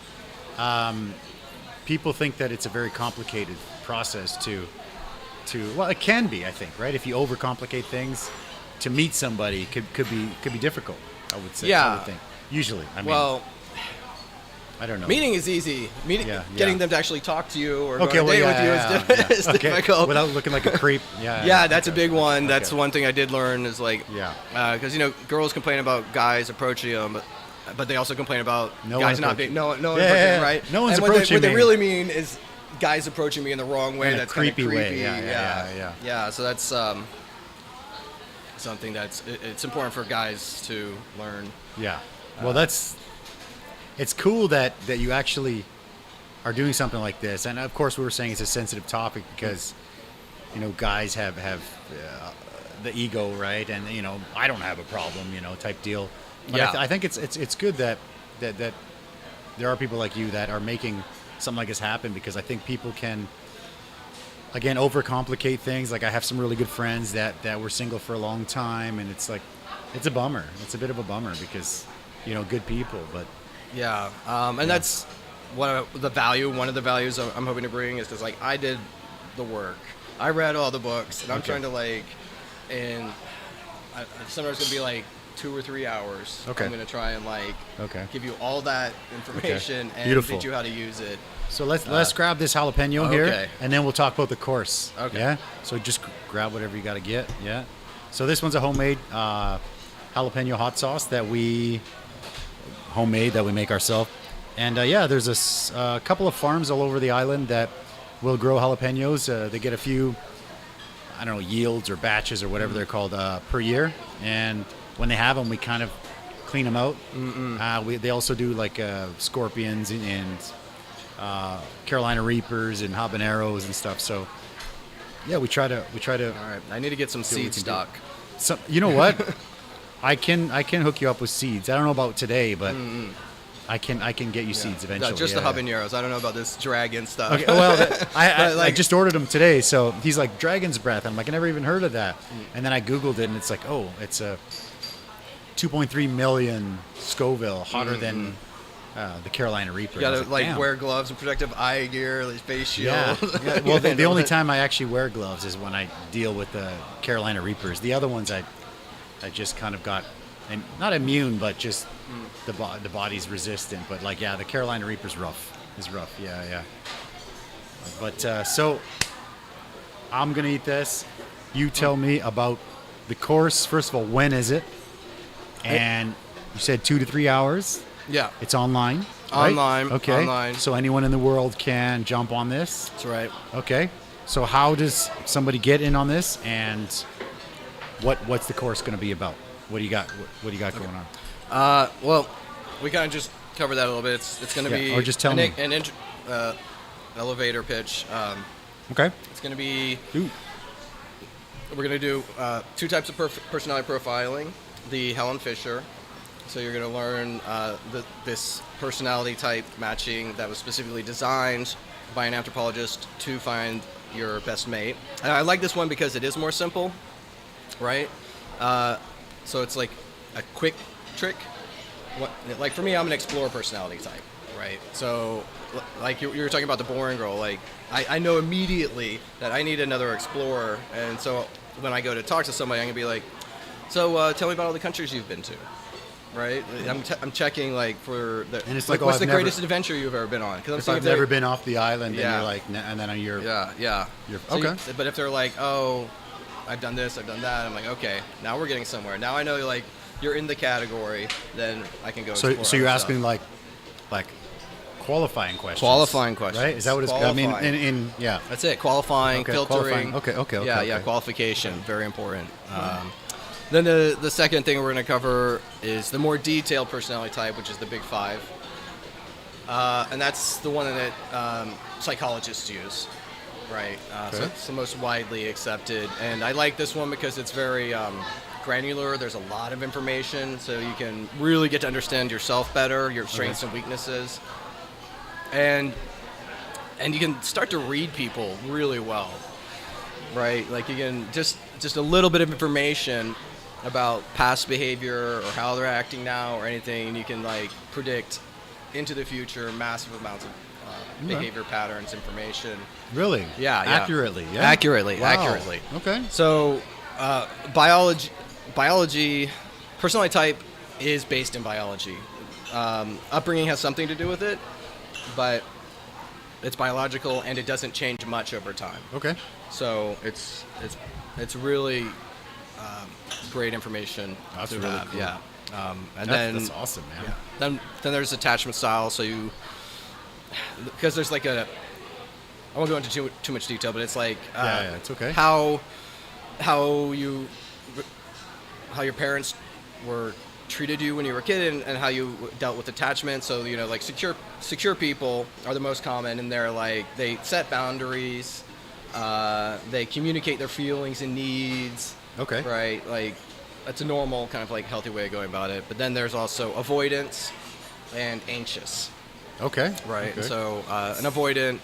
people think that it's a very complicated process to well, it can be, I think, right? If you overcomplicate things, to meet somebody could be difficult, I would say. Yeah. I would think. Usually. I don't know. Meeting is easy. Getting them to actually talk to you or go on a date with you is difficult. Without looking like a creep. That's a big one. That's one thing I did learn is like, because girls complain about guys approaching them, but they also complain about guys not being approaching, right? No one's and approaching what they really mean is guys approaching me in the wrong way. That's creepy kind of creepy. way. Yeah. So that's something it's important for guys to learn. Yeah. Well, it's cool that you actually are doing something like this. And of course, we were saying it's a sensitive topic because, guys have the ego, right? And, I don't have a problem, type deal. But I think it's good that there are people like you that are making something like this happen because I think people can, again, overcomplicate things. Like I have some really good friends that were single for a long time. And it's like, it's a bummer. It's a bit of a bummer because, good people, but... Yeah, and that's one of the values I'm hoping to bring is because like I did the work. I read all the books, and I'm trying to like, and sometimes it's gonna be like 2 or 3 hours. Okay. I'm gonna try and like give you all that information and teach you how to use it. So let's grab this jalapeno here, and then we'll talk about the course. Okay. Yeah. So just grab whatever you got to get. Yeah. So this one's a homemade jalapeno hot sauce that we make ourselves. And there's a couple of farms all over the island that will grow jalapenos. They get a few, I don't know, yields or batches or whatever they're called per year. And when they have them, we kind of clean them out. They also do like scorpions and Carolina Reapers and habaneros and stuff. So yeah, we try to. All right, I need to get some seed stock. So you know what? I can hook you up with seeds. I don't know about today, but I can get you seeds eventually. No, just the habaneros. I don't know about this dragon stuff. Okay, well, I just ordered them today. So he's like, dragon's breath. I'm like, I never even heard of that. And then I Googled it, and it's like, oh, it's a 2.3 million Scoville, hotter than the Carolina Reaper. You gotta wear gloves and protective eye gear, like face shield. Yeah. Well, the only time I actually wear gloves is when I deal with the Carolina Reapers. The other ones I just kind of got, not immune, but just the body's resistant. But the Carolina Reaper's rough. It's rough. Yeah. But so I'm gonna eat this. You tell me about the course. First of all, when is it? And you said 2 to 3 hours. Yeah. It's online. Right? Online. Okay. Online. So anyone in the world can jump on this. That's right. Okay. So how does somebody get in on this, and what's the course going to be about? What do you got? What do you got going on? Well, we kind of just covered that a little bit. It's going to be or just tell me an elevator pitch. Okay. It's going to be. Ooh. We're going to do 2 types of personality profiling. The Helen Fisher. So you're going to learn this personality type matching that was specifically designed by an anthropologist to find your best mate. And I like this one because it is more simple, right? So it's like a quick trick. Like for me, I'm an explorer personality type, right? So like you were talking about the boring girl, like I know immediately that I need another explorer. And so when I go to talk to somebody, I'm going to be like, so tell me about all the countries you've been to. Right, I'm checking for the. And it's what's the greatest adventure you've ever been on? Because I've never been off the island, and you're like, and then you're. Yeah. You're, so okay. But if they're like, oh, I've done this, I've done that, I'm like, okay, now we're getting somewhere. Now I know you're in the category, then I can go. So you're asking like qualifying questions. Qualifying questions, right? Is that what it's? I mean, yeah. That's it. Qualifying, filtering. Qualifying. Okay. Yeah. Qualification, very important. Then the second thing we're going to cover is the more detailed personality type, which is the Big 5. And that's the one that psychologists use, right? So it's the most widely accepted. And I like this one because it's very granular. There's a lot of information, so you can really get to understand yourself better, your strengths and weaknesses. And you can start to read people really well, right? Like you can just a little bit of information about past behavior or how they're acting now or anything, and you can predict into the future massive amounts of behavior patterns, information. Really? Yeah. Accurately. Yeah. Accurately. Wow. Accurately. Okay. So, biology, personality type is based in biology. Upbringing has something to do with it, but it's biological and it doesn't change much over time. Okay. So it's really great information. That's to really have. cool. Yeah. That's awesome, man. Yeah. Then there's attachment style. So because there's I won't go into too much detail, but it's it's okay. How your parents were treated you when you were a kid and how you dealt with attachment. So secure people are the most common, and they're they set boundaries, they communicate their feelings and needs. Okay. Right. That's a normal kind of healthy way of going about it. But then there's also avoidance and anxious. Okay. Right. Okay. So an avoidant,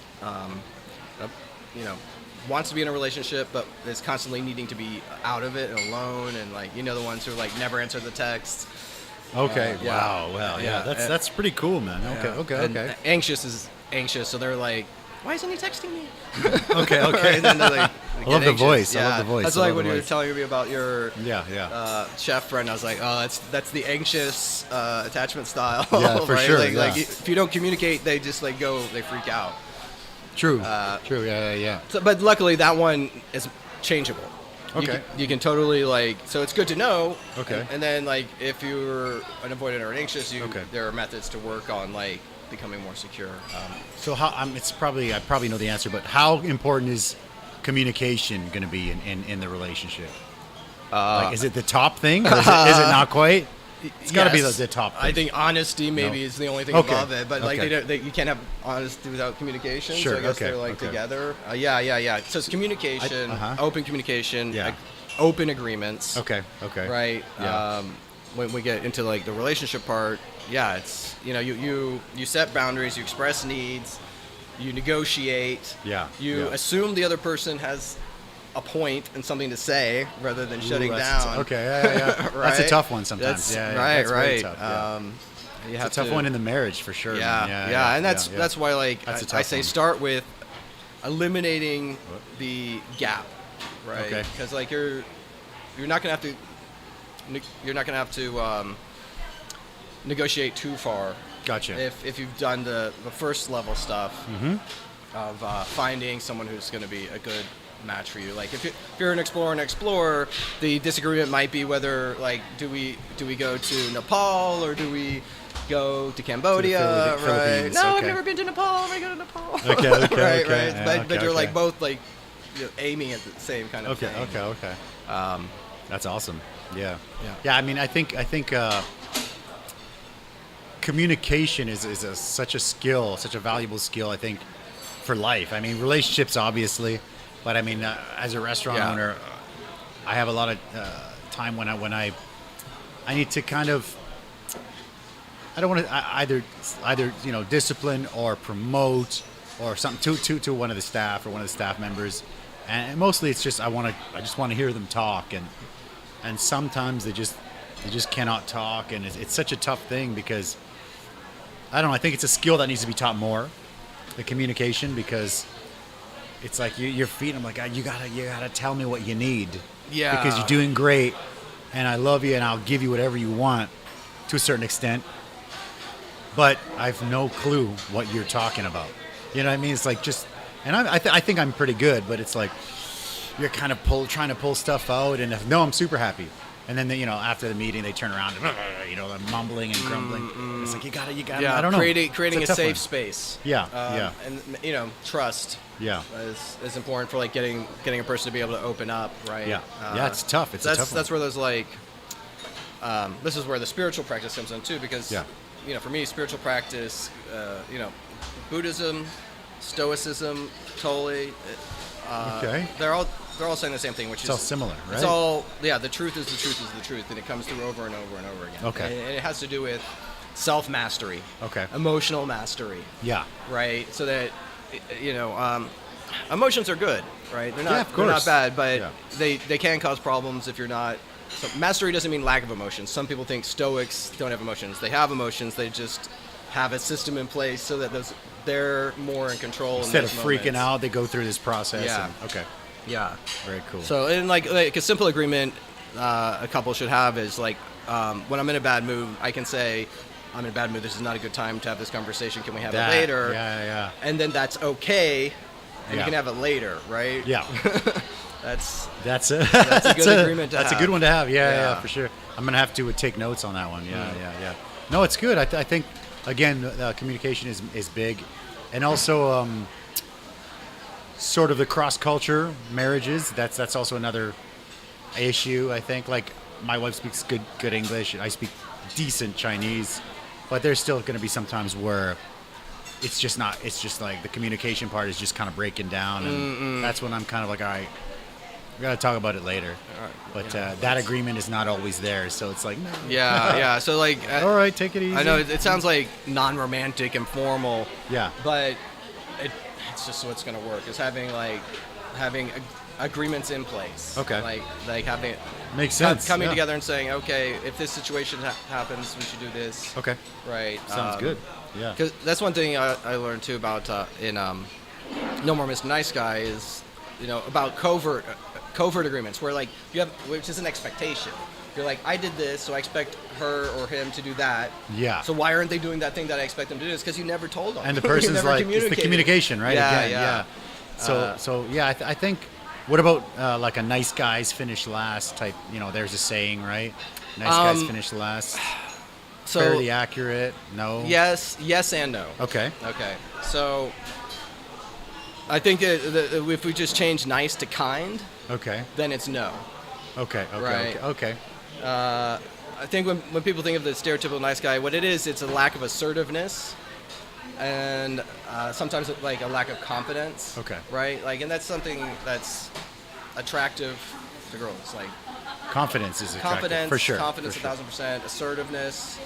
wants to be in a relationship, but is constantly needing to be out of it and alone, and the ones who never answer the texts. Okay. Wow. Yeah. That's pretty cool, man. Okay. And anxious is anxious, so they're why isn't he texting me? Okay. Right? And then they I love the voice. Yeah. I love the voice. That's like when you were telling me about your chef friend. I was like, oh, that's the anxious attachment style. Yeah, for right? sure. Like if you don't communicate, they just they freak out. True. True. Yeah. So, but luckily that one is changeable. Okay. You can totally so it's good to know. Okay. And then if you're an avoidant or an anxious, there are methods to work on becoming more secure. So how I probably know the answer, but how important is communication going to be in the relationship? Is it the top thing, or is it not quite? It's got to be the top thing. I think honesty maybe is the only thing above it, but you can't have honesty without communication. Sure. So I guess they're together. Yeah. So it's communication, open communication, open agreements. Okay. Right. Yeah. When we get into the relationship part, it's you set boundaries, you express needs, you negotiate. Yeah. You assume the other person has a point and something to say rather than shutting down. Okay, yeah. Right? That's a tough one sometimes. That's very tough. It's a tough one in the marriage for sure. Yeah, and that's why I say start with eliminating the gap, right? Okay. Because you're not gonna have to negotiate too far. Gotcha. If you've done the first level stuff of finding someone who's going to be a good match for you. If you're an explorer, the disagreement might be whether do we go to Nepal or do we go to Cambodia, right? No, I've never been to Nepal. I go to Nepal. Okay. right. Yeah, but you're both aiming at the same kind of thing. Okay. That's awesome. Yeah. Yeah. I mean, I think communication is such a skill, such a valuable skill. I think for life. I mean, relationships obviously. But I mean, as a restaurant owner, I have a lot of time when I need to kind of, I don't want to either discipline or promote or something to one of the staff or one of the staff members, and mostly it's just I just want to hear them talk, and sometimes they just cannot talk, and it's such a tough thing because I don't know. I think it's a skill that needs to be taught more, the communication, because. It's like your feet. I'm like, you gotta tell me what you need. Yeah. Because you're doing great, and I love you, and I'll give you whatever you want, to a certain extent. But I have no clue what you're talking about. You know what I mean? It's like and I think I'm pretty good, but it's like you're kind of trying to pull stuff out, and I'm super happy. And then after the meeting, they turn around and they're mumbling and grumbling. It's like you gotta. Yeah, I don't know. Creating a safe space. Yeah. And trust. Yeah. Is important for getting a person to be able to open up, right? Yeah. It's tough. It's a tough one. That's where there's this is where the spiritual practice comes in too, because for me, spiritual practice, Buddhism, Stoicism, totally. Okay. They're all saying the same thing, which it's all similar, right? It's all the truth is the truth is the truth, and it comes through over and over and over again. Okay. And it has to do with self-mastery. Okay. Emotional mastery. Yeah. Right. So that emotions are good, right? They're not. Of course. They're not bad, but they can cause problems if you're not. So mastery doesn't mean lack of emotions. Some people think Stoics don't have emotions. They have emotions. They just have a system in place so that they're more in control. Instead of freaking out, they go through this process. Yeah. Okay. Yeah. Very cool. So, and like a simple agreement a couple should have is when I'm in a bad mood, I can say, I'm in a bad mood. This is not a good time to have this conversation. Can we have it later? Yeah. And then that's okay, and you can have it later, right? Yeah. That's a good agreement to have. That's a good one to have. Yeah, for sure. I'm gonna have to take notes on that one. Yeah. No, it's good. I think again, communication is big, and also sort of the cross-culture marriages. That's also another issue. I think my wife speaks good English, and I speak decent Chinese, but there's still going to be some times where it's just the communication part is just kind of breaking down, and that's when I'm kind of like, all right, we got to talk about it later. All right. But that agreement is not always there, so it's like, no. Yeah. So all right, take it easy. I know it sounds like non-romantic and formal. Yeah. But it's just what's going to work is having agreements in place. Okay. Like having makes sense. Coming together and saying, okay, if this situation happens, we should do this. Okay. Right. Sounds good. Yeah. Because that's one thing I learned too about in No More Mr. Nice Guy is, about covert agreements where like which is an expectation. You're like, I did this, so I expect her or him to do that. Yeah. So why aren't they doing that thing that I expect them to do? It's because you never told them. And the person's like, it's the communication, right? Yeah, Again, yeah. So yeah, I think, what about like a nice guys finish last type, there's a saying, right? Nice guys finish last. So, fairly accurate? No? Yes and no. Okay. So I think if we just change nice to kind, then it's no. Okay. Right. Okay. I think when people think of the stereotypical nice guy, what it is, it's a lack of assertiveness, and sometimes like a lack of confidence. Okay. Right. Like, and that's something that's attractive to girls. Like, confidence is attractive. For sure. Confidence, 1,000%. Assertiveness,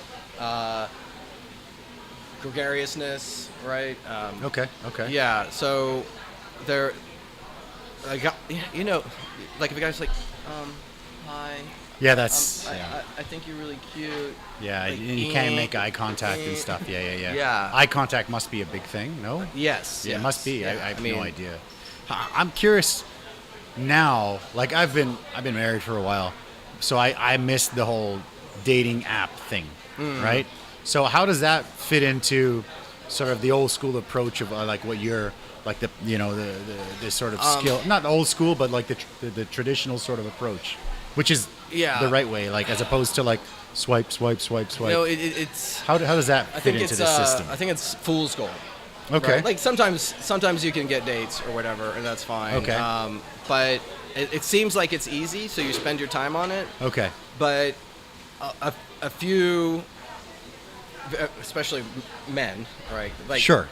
gregariousness. Right. Okay. Yeah. So they're like, like if a guy's like, hi. Yeah, that's. I think you're really cute. Yeah, like, you can't make eye contact and stuff. Yeah. Yeah. Eye contact must be a big thing, no? Yes. Yeah, it must be. Yeah. I have no idea. I'm curious now. Like I've been married for a while, so I missed the whole dating app thing, right? So how does that fit into sort of the old school approach of like what you're like the sort of skill, not old school, but like the traditional sort of approach, which is the right way, like as opposed to like swipe. It's how does that fit into the system? I think it's fool's gold. Okay. Right? Like sometimes you can get dates or whatever, and that's fine. Okay. But it seems like it's easy, so you spend your time on it. Okay. But a few, especially men, right? Like sure.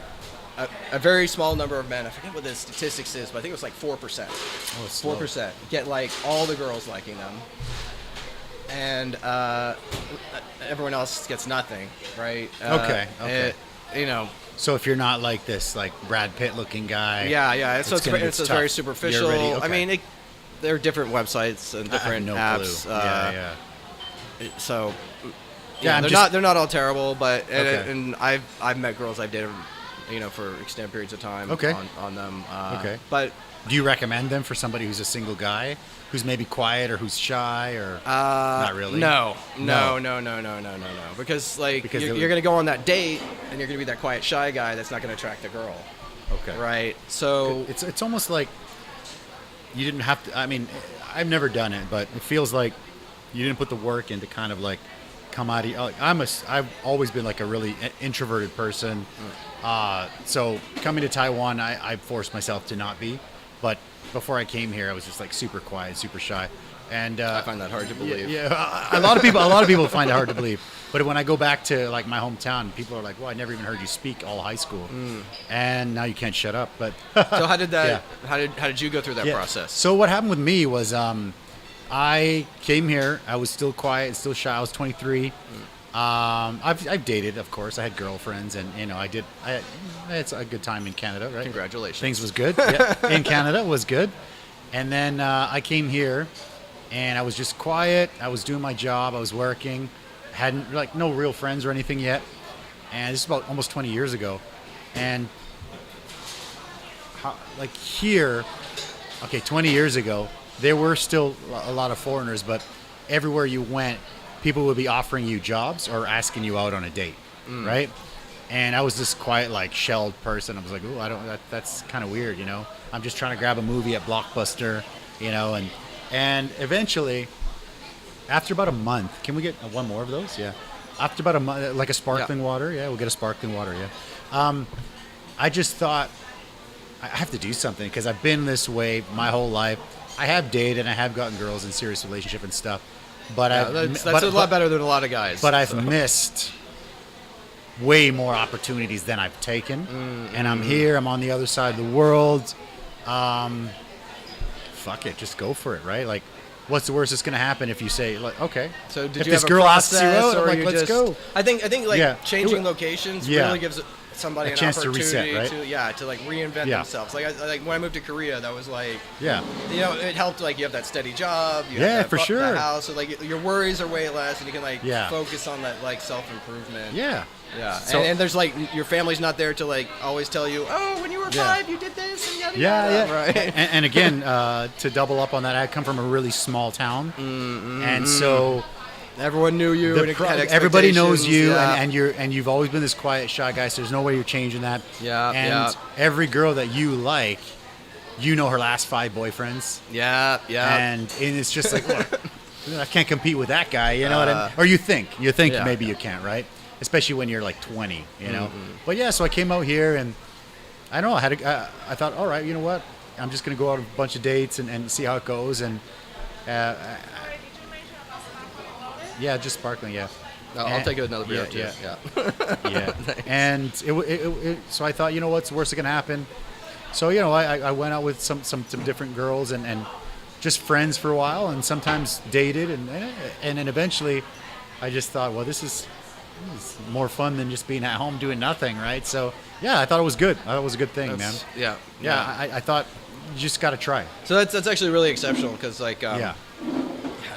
A very small number of men, I forget what the statistics is, but I think it was like 4%. Oh, it's 4% get like all the girls liking them, and everyone else gets nothing, right? Okay. So if you're not like this, like Brad Pitt looking guy, yeah. So it's tough. very superficial. Okay. I mean, there are different websites and different apps. Clue. Yeah. So yeah, they're not all terrible, but and I've met girls I've dated, for extended periods of time on them. But do you recommend them for somebody who's a single guy, who's maybe quiet or who's shy or not really? No. Because you're going to go on that date and you're going to be that quiet, shy guy that's not going to attract a girl. Okay. Right. So it's almost like you didn't have to. I mean, I've never done it, but it feels like you didn't put the work in to kind of like come out of. I've always been like a really introverted person. So coming to Taiwan, I forced myself to not be. But before I came here, I was just like super quiet, super shy, and I find that hard to believe. Yeah, a lot of people find it hard to believe. But when I go back to like my hometown, people are like, "Well, I never even heard you speak all high school, and now you can't shut up." But so how did that? Yeah. How did you go through that process? So what happened with me was I came here. I was still quiet, still shy. I was 23. I've dated, of course. I had girlfriends, and I had a good time in Canada, right? Congratulations. Things was good. Yeah, in Canada was good, and then I came here, and I was just quiet. I was doing my job. I was working. Hadn't like no real friends or anything yet, and this is about almost 20 years ago, and like here, 20 years ago, there were still a lot of foreigners, but everywhere you went, people would be offering you jobs or asking you out on a date, right? And I was this quiet, like shelled person. I was like, "Ooh, that's kind of weird, I'm just trying to grab a movie at Blockbuster, and eventually, after about a month, can we get one more of those? Yeah. After about a month, like a sparkling water. Yeah, we'll get a sparkling water. Yeah. I just thought I have to do something because I've been this way my whole life. I have dated and I have gotten girls in serious relationship and stuff. But that's a lot better than a lot of guys. But I've missed way more opportunities than I've taken, and I'm here. I'm on the other side of the world. Fuck it, just go for it, right? Like, what's the worst that's gonna happen if you say, like, okay? So did if you this have girl a asks you process, out, I'm or like, you let's just go. I think like changing locations really gives somebody an chance to opportunity reset, right? to like reinvent themselves. Like when I moved to Korea, that was like, it helped. Like you have that steady job, you have that house, so like your worries are way less, and you can like focus on that like self improvement. Yeah. So, and there's like your family's not there to like always tell you, oh, when you were 5, you did this and yada yada. Right. And again, to double up on that, I come from a really small town, and so everyone knew you. Everybody knows you, and you've always been this quiet, shy guy. So there's no way you're changing that. Every girl that you like, you know her last 5 boyfriends. And it's just like, look, I can't compete with that guy. You know what I mean? Or you think maybe you can't, right? Especially when you're like 20, you know. But so I came out here, and I don't know. I thought, all right, you know what? I'm just gonna go out on a bunch of dates and see how it goes. And just sparkling. I'll take another beer too. And so I thought, you know what's the worst that can happen? So I went out with some different girls and just friends for a while, and sometimes dated, and then eventually I just thought, well, this is more fun than just being at home doing nothing, right? So I thought it was good. I thought it was a good thing, man. I thought you just got to try. So that's actually really exceptional, because like it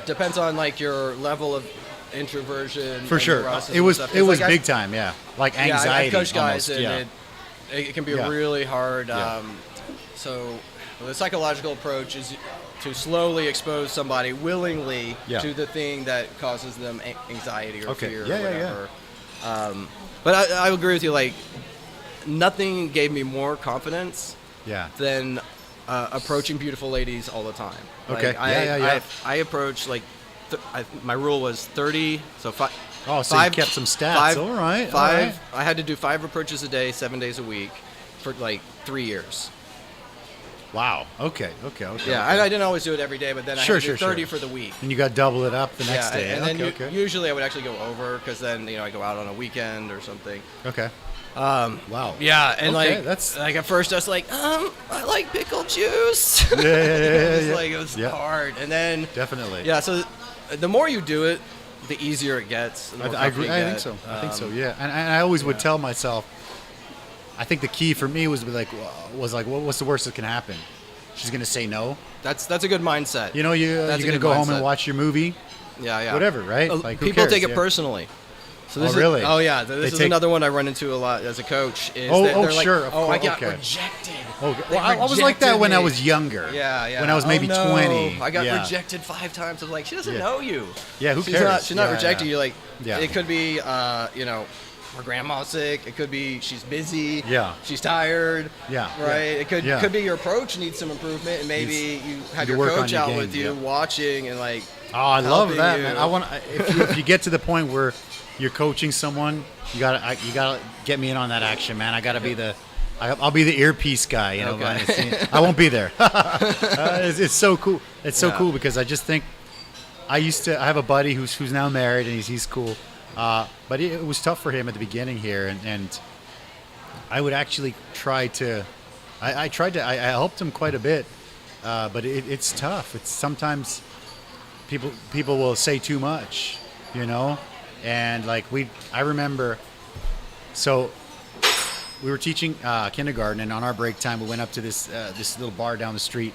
depends on like your level of introversion. For sure, it was like big time. Like anxiety. I coach guys, almost, and it can be really hard. So the psychological approach is to slowly expose somebody willingly to the thing that causes them anxiety or fear or whatever. But I agree with you. Like, nothing gave me more confidence than approaching beautiful ladies all the time. Like, I approach like my rule was 30. So 5. Oh, so you kept some stats. All right. I had to do 5 approaches a day, 7 days a week, for like 3 years. Wow. Okay. Yeah, I didn't always do it every day, but then I had to do 30 for the week. And you got to double it up the next day. And then usually I would actually go over, because then I go out on a weekend or something. Okay. Wow. Yeah, and that's like at first I was like, I like pickle juice. It was hard, and then definitely. Yeah. So the more you do it, the easier it gets. I agree. I think so. Yeah. And I always would tell myself, I think the key for me was like, what's the worst that can happen? She's gonna say no. That's a good mindset. You're gonna go home and watch your movie. Yeah. Whatever, right? Like, people take it personally. So this really? This is another one I run into a lot as a coach. Is I got rejected. I was like that when I was younger. Yeah. When I was maybe 20. I got rejected 5 times. I'm like, she doesn't know you. Yeah, who cares? She's not rejecting you. Like, it could be, her grandma's sick. It could be she's busy. Yeah. She's tired. Yeah. Right. It could be your approach needs some improvement, and maybe you have your coach out with you watching and like. Oh, I love that, man. I want if you get to the point where you're coaching someone, you gotta get me in on that action, man. I gotta be I'll be the earpiece guy, Okay. I won't be there. It's so cool. It's so cool because I just think I have a buddy who's now married, and he's cool. But it was tough for him at the beginning here, and I would actually try to. I helped him quite a bit, but it's tough. It's sometimes people will say too much, and like I remember. So we were teaching kindergarten, and on our break time, we went up to this little bar down the street.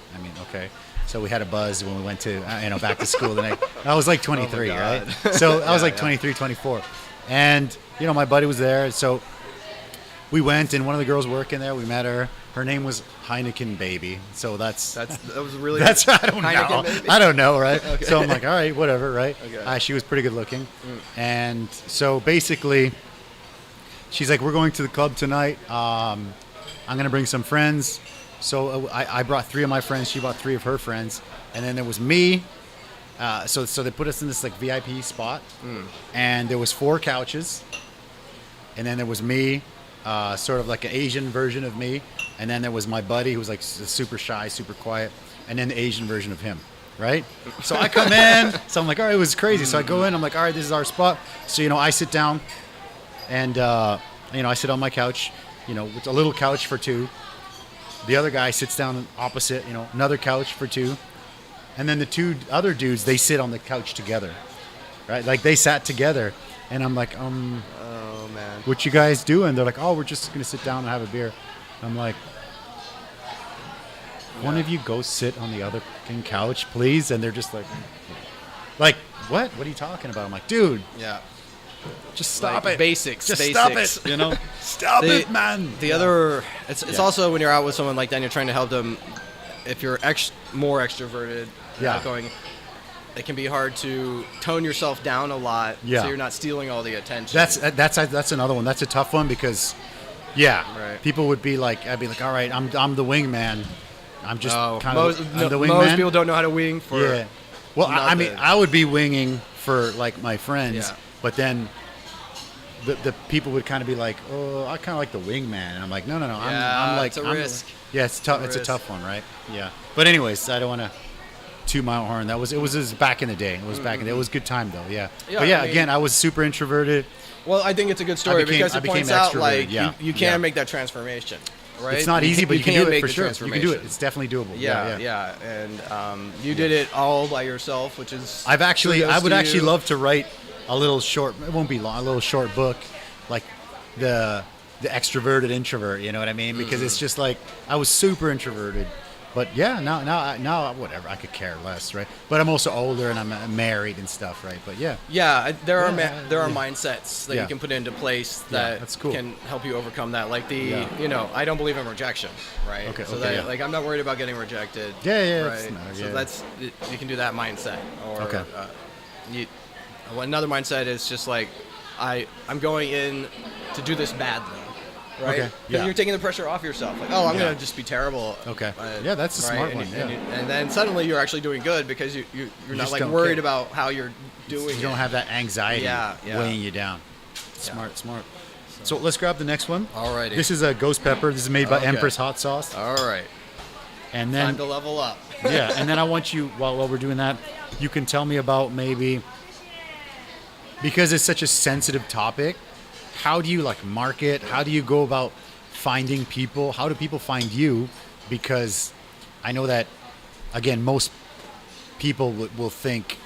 So we had a buzz when we went to back to school the night. I was like 23, right? So I was like 23, 24, and my buddy was there. So we went, and one of the girls working there, we met her. Her name was Heineken Baby. So that was really I don't know. Baby? I don't know, right? Okay. So I'm like, all right, whatever, right? Okay. She was pretty good looking, and so basically, she's like, we're going to the club tonight. I'm gonna bring some friends. So I brought 3 of my friends. She brought 3 of her friends, and then there was me. So they put us in this like VIP spot, and there was 4 couches, and then there was me, sort of like an Asian version of me, and then there was my buddy who was like super shy, super quiet, and then the Asian version of him, right? So I come in, so I'm like, all right, it was crazy. So I go in, I'm like, all right, this is our spot. So I sit down, and I sit on my couch, with a little couch for 2. The other guy sits down opposite, another couch for 2. And then the 2 other dudes, they sit on the couch together, right? Like they sat together, and I'm like, Oh man. what you guys doing? They're like, oh, we're just going to sit down and have a beer. I'm like, one of you go sit on the other fucking couch, please. And they're just like, what? What are you talking about? I'm like, dude. Yeah. Just stop like it. Basics. Just basics. stop it. You know? Stop it, man. The other, it's also when you're out with someone like that and you're trying to help them, if you're more extroverted, outgoing, it can be hard to tone yourself down a lot so you're not stealing all the attention. That's another one. That's a tough one because, people would be like, I'd be like, all right, I'm the wingman. I'm just kind of the wingman. Most people don't know how to wing for. Yeah. Well, I mean, I would be winging for like my friends, but then the people would kind of be like, oh, I kind of like the wingman, and I'm like, no, I'm like, it's a risk. It's tough. It's a tough one, right? Yeah. But anyways, I don't want to toot my own horn. It was back in the day. It was back in the day. It was a good time though. Yeah. But I mean, again, I was super introverted. Well, I think it's a good story because it points out like you can make that transformation. Right? It's not easy, but you can do it for sure. You can do it. It's definitely doable. Yeah. And you did it all by yourself, which is. I would actually love to write a little short. It won't be long. A little short book, like the extroverted introvert. You know what I mean? Because it's just like I was super introverted, but now whatever. I could care less, right? But I'm also older and I'm married and stuff, right? But there are mindsets that you can put into place that that's cool. can help you overcome that. Like I don't believe in rejection, right? Okay. So like I'm not worried about getting rejected. Right? So that's you can do that mindset. Or another mindset is just like I'm going in to do this badly. Right? Okay. Yeah. You're taking the pressure off yourself. Like, oh, I'm going to just be terrible. Okay. That's a smart one. And then suddenly you're actually doing good because you're not like worried about how you're doing. You don't have that anxiety weighing you down. Smart. So let's grab the next one. Alrighty. This is a ghost pepper. This is made by Empress Hot Sauce. All right. And then time to level up. And then I want you while we're doing that, you can tell me about maybe because it's such a sensitive topic. How do you like market? How do you go about finding people? How do people find you? Because I know that, again, most people will think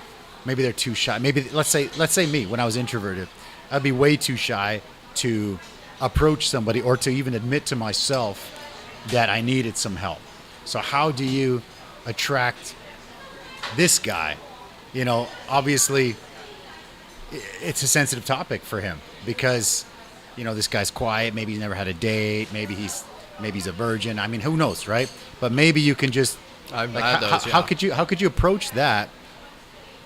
maybe they're too shy. Maybe let's say me when I was introverted, I'd be way too shy to approach somebody or to even admit to myself that I needed some help. So how do you attract this guy? You know, obviously it's a sensitive topic for him because, you know, this guy's quiet. Maybe he's never had a date. Maybe he's a virgin. I mean, who knows, right? But maybe you can just how could you approach that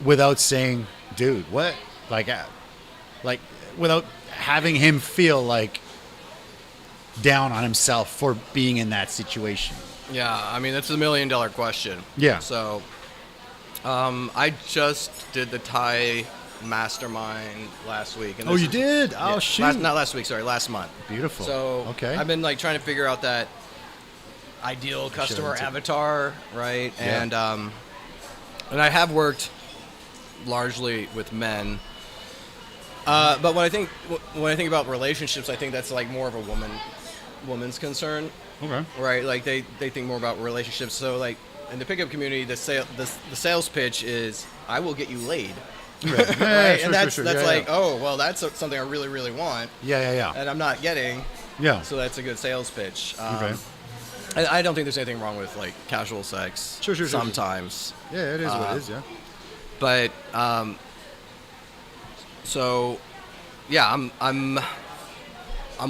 without saying, dude, what? Like without having him feel like down on himself for being in that situation. Yeah, I mean, that's $1 million question. Yeah. So, I just did the Thai mastermind last week. And you did? Oh, shoot. Not last week, sorry, last month. Beautiful. So, okay. I've been like trying to figure out that ideal customer avatar, right? Yeah. And I have worked largely with men. But when I think about relationships, I think that's like more of a woman's concern. Okay. Right? Like they think more about relationships. So like in the pickup community, the sales pitch is I will get you laid. Right. Right? And that's like, oh, well, that's something I really, really want. Yeah. And I'm not getting. Yeah. So that's a good sales pitch. Okay. I don't think there's anything wrong with like casual sex. Sure. Sometimes. Yeah, it is what it is. Yeah. But so yeah, I'm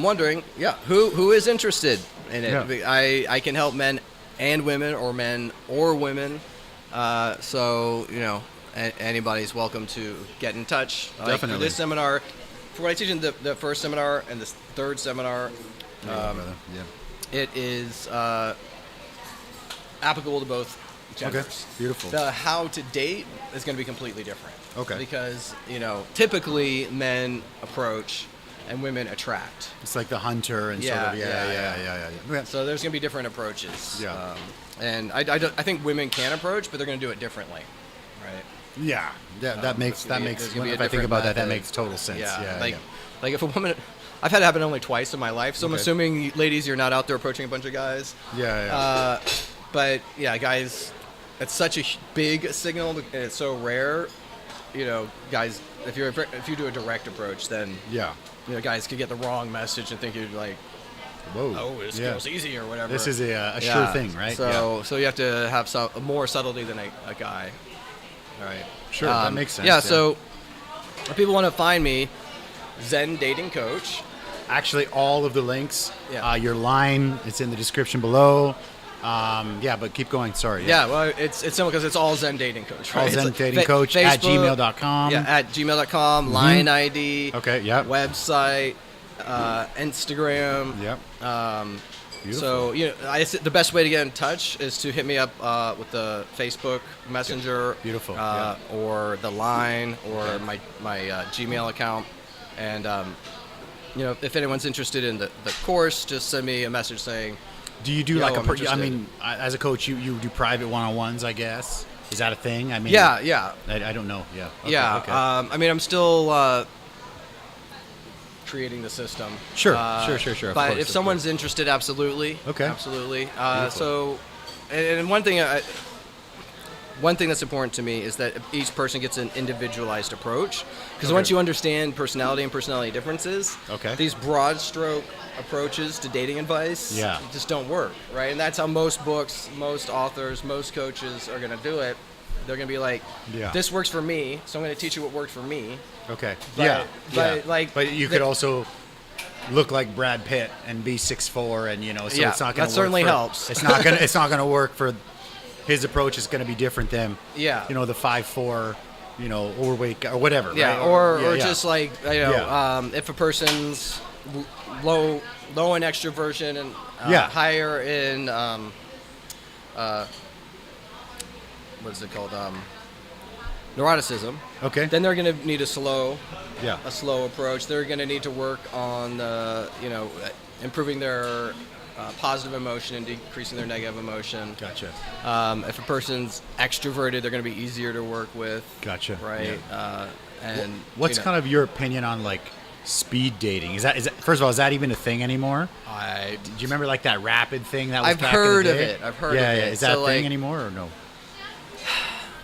wondering, who is interested in it? Yeah. I can help men and women, or men or women. So you know, anybody's welcome to get in touch. Definitely. Like for this seminar, for what I teach in the first seminar and the third seminar, it is applicable to both genders. Okay. Beautiful. The how to date is going to be completely different. Okay. Because, you know, typically men approach and women attract. It's like the hunter and sort of, yeah. So there's going to be different approaches. Yeah. And I think women can approach, but they're going to do it differently, right? Yeah. That makes, if I think about that makes total sense. Yeah. Like if a woman, I've had it happen only twice in my life, so I'm assuming, ladies, you're not out there approaching a bunch of guys. Yeah. But yeah, guys, it's such a big signal, and it's so rare. guys, if you do a direct approach, then guys could get the wrong message and think you're like, whoa, oh, this girl's easy or whatever. This is a sure thing, right? So you have to have more subtlety than a guy. All right. Sure, that makes sense. Yeah, so if people want to find me, Zen Dating Coach. Actually, all of the links, your line, it's in the description below. But keep going. Sorry. Yeah, well, it's simple because it's all Zen Dating Coach. Right? All Zen Dating Coach at gmail.com. Yeah, at gmail.com, line ID. Okay, yeah. Website, Instagram. Yep. So the best way to get in touch is to hit me up with the Facebook Messenger. Beautiful. Or the line or my Gmail account, and if anyone's interested in the course, just send me a message saying. Do you do as a coach, you do private one-on-ones, I guess? Is that a thing? I mean, yeah. I don't know. Yeah. Okay, Okay. I'm still creating the system. Sure. But if someone's interested, absolutely. Okay. Absolutely. And one thing that's important to me is that each person gets an individualized approach. Because once you understand personality and personality differences, these broad stroke approaches to dating advice just don't work, right? And that's how most books, most authors, most coaches are going to do it. They're going to be like, this works for me, so I'm going to teach you what worked for me. Okay. But you could also look like Brad Pitt and be 6'4", and so it's not going to work. That certainly helps. It's not going to work for his approach. Is going to be different than the 5'4", overweight guy or whatever. Yeah, right? or just like if a person's low in extroversion and higher in what is it called, neuroticism. Okay. Then they're going to need a slow approach. They're going to need to work on improving their positive emotion and decreasing their negative emotion. Gotcha. If a person's extroverted, they're going to be easier to work with. Gotcha. Right. Yeah. What's kind of your opinion on like speed dating? Is that first of all, is that even a thing anymore? Do you remember like that rapid thing that was I've back heard in the day? of it. I've heard of it. it. Is that a thing anymore or no?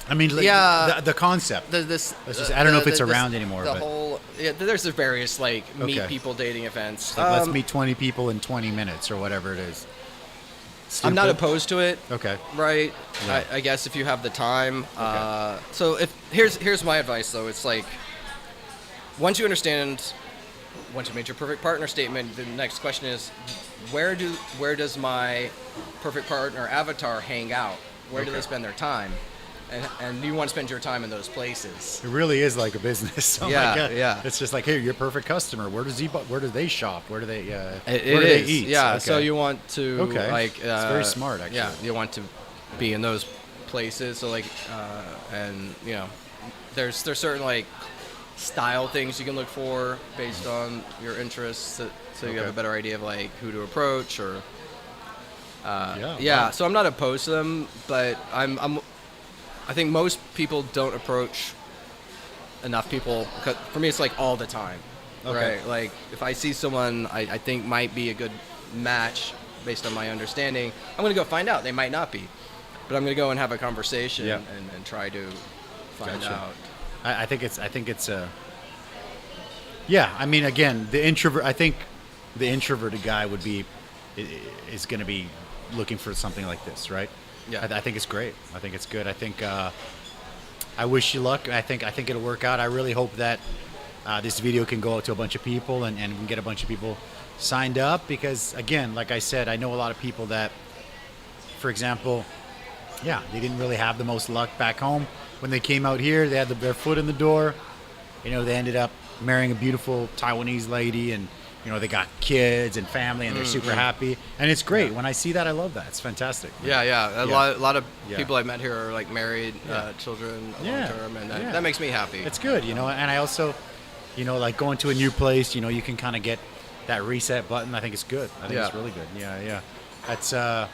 I mean, the concept. I don't know if it's around anymore. There's the various meet people dating events. Like, let's meet 20 people in 20 minutes or whatever it is. Stupid. I'm not opposed to it. Okay. Right. Yeah. I guess if you have the time. Okay. So here's my advice though. It's like once you made your perfect partner statement, the next question is where does my perfect partner avatar hang out? Where do they spend their time? And you want to spend your time in those places. It really is like a business. Oh my God. Yeah. It's just like, hey, your perfect customer. Where do they shop? Where do they? Where do they eat? Yeah. Okay. So you want to it's very smart actually. Yeah. You want to be in those places. So there's certain style things you can look for based on your interests. So you have a better idea of who to approach or. So I'm not opposed to them, but I think most people don't approach enough people. Because for me, it's all the time, right? If I see someone I think might be a good match based on my understanding, I'm going to go find out. They might not be, but I'm going to go and have a conversation and try to find out. I think it's I mean, again, the introvert. I think the introverted guy is going to be looking for something like this, right? Yeah, I think it's great. I think it's good. I think I wish you luck. I think it'll work out. I really hope that this video can go out to a bunch of people and we can get a bunch of people signed up because, again, like I said, I know a lot of people that, for example, they didn't really have the most luck back home. When they came out here, they had their foot in the door. They ended up marrying a beautiful Taiwanese lady and they got kids and family and they're super happy. And it's great. When I see that, I love that. It's fantastic. Yeah. A lot of people I've met here are married, children, long term, and that makes me happy. It's good, And I also, going to a new place, you can kind of get that reset button. I think it's good. I think it's really good. Yeah. That's, I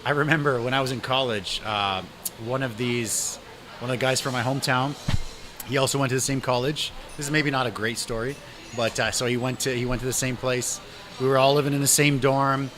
remember when I was in college, one of the guys from my hometown, he also went to the same college. This is maybe not a great story. But so he went to the same place. We were all living in the same dorm,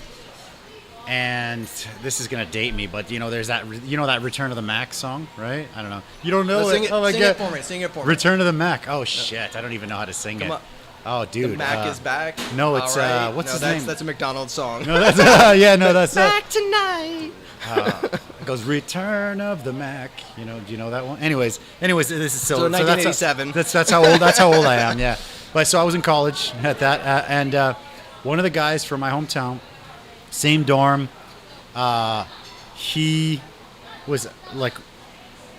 And this is gonna date me, but there's that that Return of the Mac song, right? I don't know. You don't know it? Oh my God! Sing it for me. Return of the Mac. Oh shit! I don't even know how to sing it. On. Oh dude, the Mac is back. No, it's right. what's his name? That's a McDonald's song. No, that's that's back tonight. It goes Return of the Mac. Do you know that one? Anyways, this is so 1987. That's how old I am. Yeah, but so I was in college at that, and one of the guys from my hometown, same dorm. He was like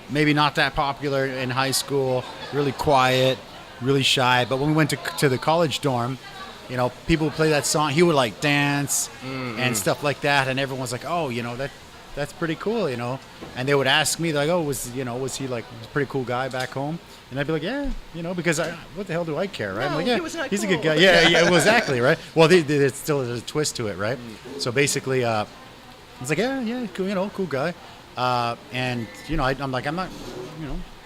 maybe not that popular in high school, really quiet, really shy. But when we went to the college dorm, people would play that song. He would like dance and stuff like that, and everyone was like, "Oh, that's pretty cool," And they would ask me like, "Oh, was he like a pretty cool guy back home?" And I'd be like, "Yeah, because what the hell do I care, right?" No, I'm like, "Yeah, he's cool. a good guy." Yeah, well, exactly, right? Well, there's still a twist to it, right? So basically, I was like, "Yeah, cool, cool guy," and I'm like, I'm not,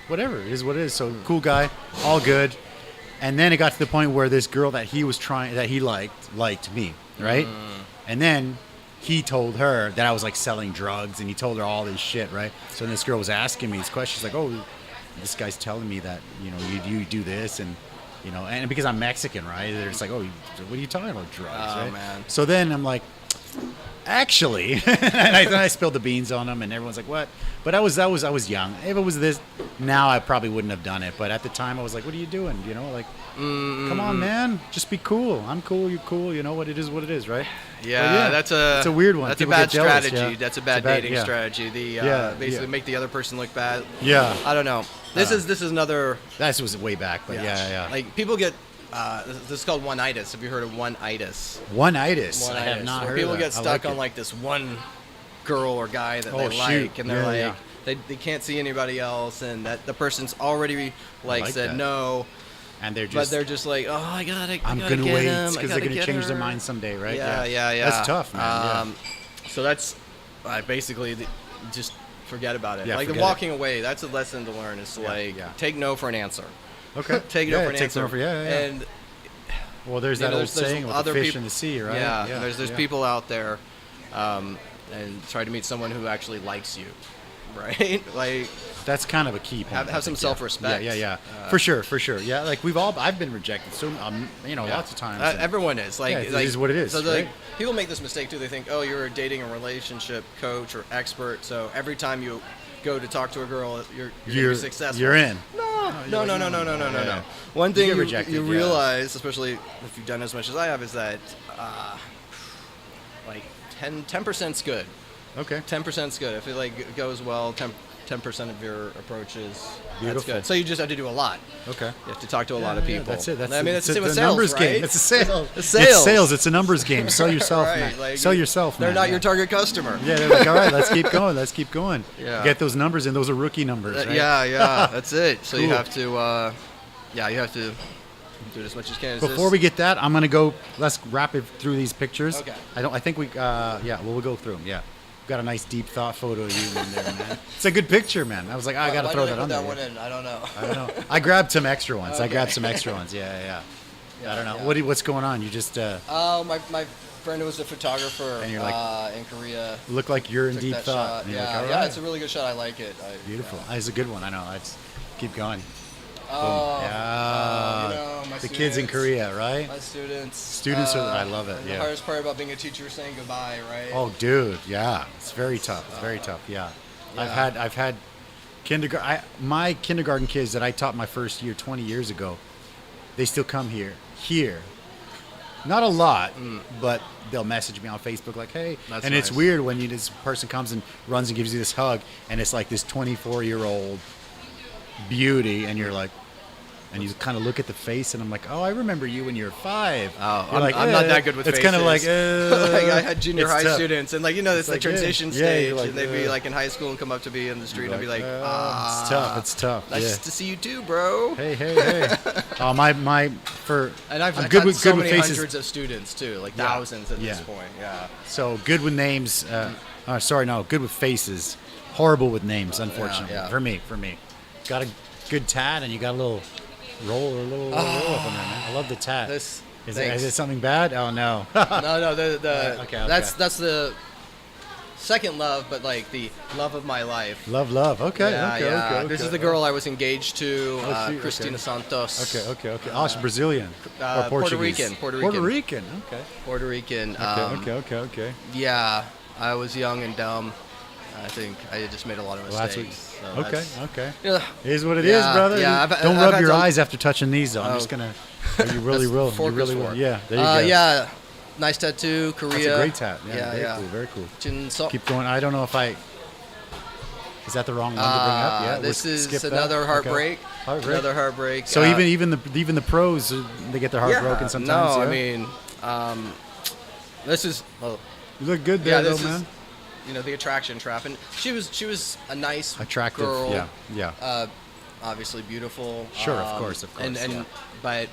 whatever, it is what it is. So cool guy, all good. And then it got to the point where this girl that he liked me, right? And then he told her that I was like selling drugs, and he told her all this shit, right? So then this girl was asking me these questions, like, "Oh, this guy's telling me that you do this," and and because I'm Mexican, right? They're just like, "Oh, what are you talking about, drugs?" Oh right? man. So then I'm like, actually, and I spilled the beans on them, and everyone's like, "What?" But I was young. If it was this, now I probably wouldn't have done it. But at the time, I was like, "What are you doing?" Come on, man, just be cool. I'm cool, you're cool. What it is, right? Yeah, that's a weird one. That's People a bad get jealous, strategy. yeah. That's a bad dating strategy. Basically make the other person look bad. Yeah. I don't know. This is another. That was way back, but yeah. Like people get. This is called one-itis. Have you heard of one-itis? One-itis. I have not heard people of that. Get stuck on like this one girl or guy that they like, and they're they can't see anybody else, and that the person's already said that. No. And they're just like, "Oh, I'm gonna wait because they're gonna change their mind someday, right? Yeah. That's tough, man. So that's basically just forget about it. Yeah, the walking away. That's a lesson to learn. Is take no for an answer. Okay. Take no for an take answer. No for, And well, there's that old saying with the fish in the sea, right? Yeah. There's people out there, and try to meet someone who actually likes you, right? Like. That's kind of a key point. Have some self-respect. Yeah. For sure. Yeah, like I've been rejected so lots of times. Everyone is it is what it is. So right? People make this mistake too. They think, "Oh, you're a dating and relationship coach or expert, so every time you go to talk to a girl, you're gonna be successful." You're in. No. One thing you realize, especially if you've done as much as I have, is that 10%'s good. Okay. 10%'s good. If it goes well, 10% of your approaches. Beautiful. That's good. So you just have to do a lot. Okay. You have to talk to a lot of people. That's it. That's the same with a sales, numbers right? game. It's a sales. It's sales. It's a numbers game. Sell yourself, right. man. Sell yourself, They're man. not your target customer. Yeah, they're like, all right, let's keep going. Yeah. Get those numbers, and those are rookie numbers, right? Yeah. That's it. So cool. You have to, you have to do it as much as you can. Before we get that, I'm gonna go. Let's wrap it through these pictures. Okay. I think we. We'll go through them. Yeah. Got a nice deep thought photo of you in there, man. It's a good picture, man. I was like, I gotta throw that on there. One in? I don't know. I grabbed some extra ones. Okay. I grabbed some extra ones. Yeah. I don't know. What's going on? You just. My friend who was a photographer and you're like, in Korea. Look like you're in deep thought. Yeah, it's a really good shot. I like it. Beautiful. It's a good one. I know. Let's keep going. My the kids in Korea, right? My students. Students I love it. The hardest part about being a teacher is saying goodbye, right? Oh, dude, yeah, it's very tough. Yeah. I've had kindergarten. My kindergarten kids that I taught my first year 20 years ago, they still come here. Not a lot, but they'll message me on Facebook like, "Hey," That's and nice. It's weird when this person comes and runs and gives you this hug, and it's like this 24-year-old beauty, and you're like. And you kind of look at the face, and I'm like, "Oh, I remember you when you were 5." Oh, I'm not that good with faces. It's kind of like, I had junior high students, and it's the transition stage, like, and they'd be like in high school and come up to me in the street, and I'd be like, It's tough. Nice to see you too, bro. Hey. And I've good had with so many faces. Hundreds of students too, like thousands at this point. Yeah. So good with names. Good with faces. Horrible with names, unfortunately. Yeah. For me. Got a good tat, and you got a little roll up on there, man. I love the tat. Is it something bad? Oh no. No. Okay. Okay. That's the second love, but like the love of my life. Love. Okay. Okay. This is the girl I was engaged to, Cristina Santos. Okay. Oh, she's Brazilian or Portuguese? Puerto Rican. Okay. Puerto Rican. Okay. Yeah, I was young and dumb. I think I just made a lot of mistakes. Okay. Yeah. It is what it is, brother. Yeah, Don't rub your eyes after touching these, though. I'm just gonna. You really will. You really will. Yeah. There you go. Yeah. Nice tattoo, Korea. That's a great tat. Yeah. Very cool. Keep going. I don't know if I. Is that the wrong one to bring up? Yeah. This is another heartbreak. Okay. Another heartbreak. So even the pros, they get their heart broken sometimes. No, I mean, this is. Well, you look good there, though, man. The attraction trap, and she was a nice, attractive girl. Yeah. Obviously beautiful. Sure, of course. But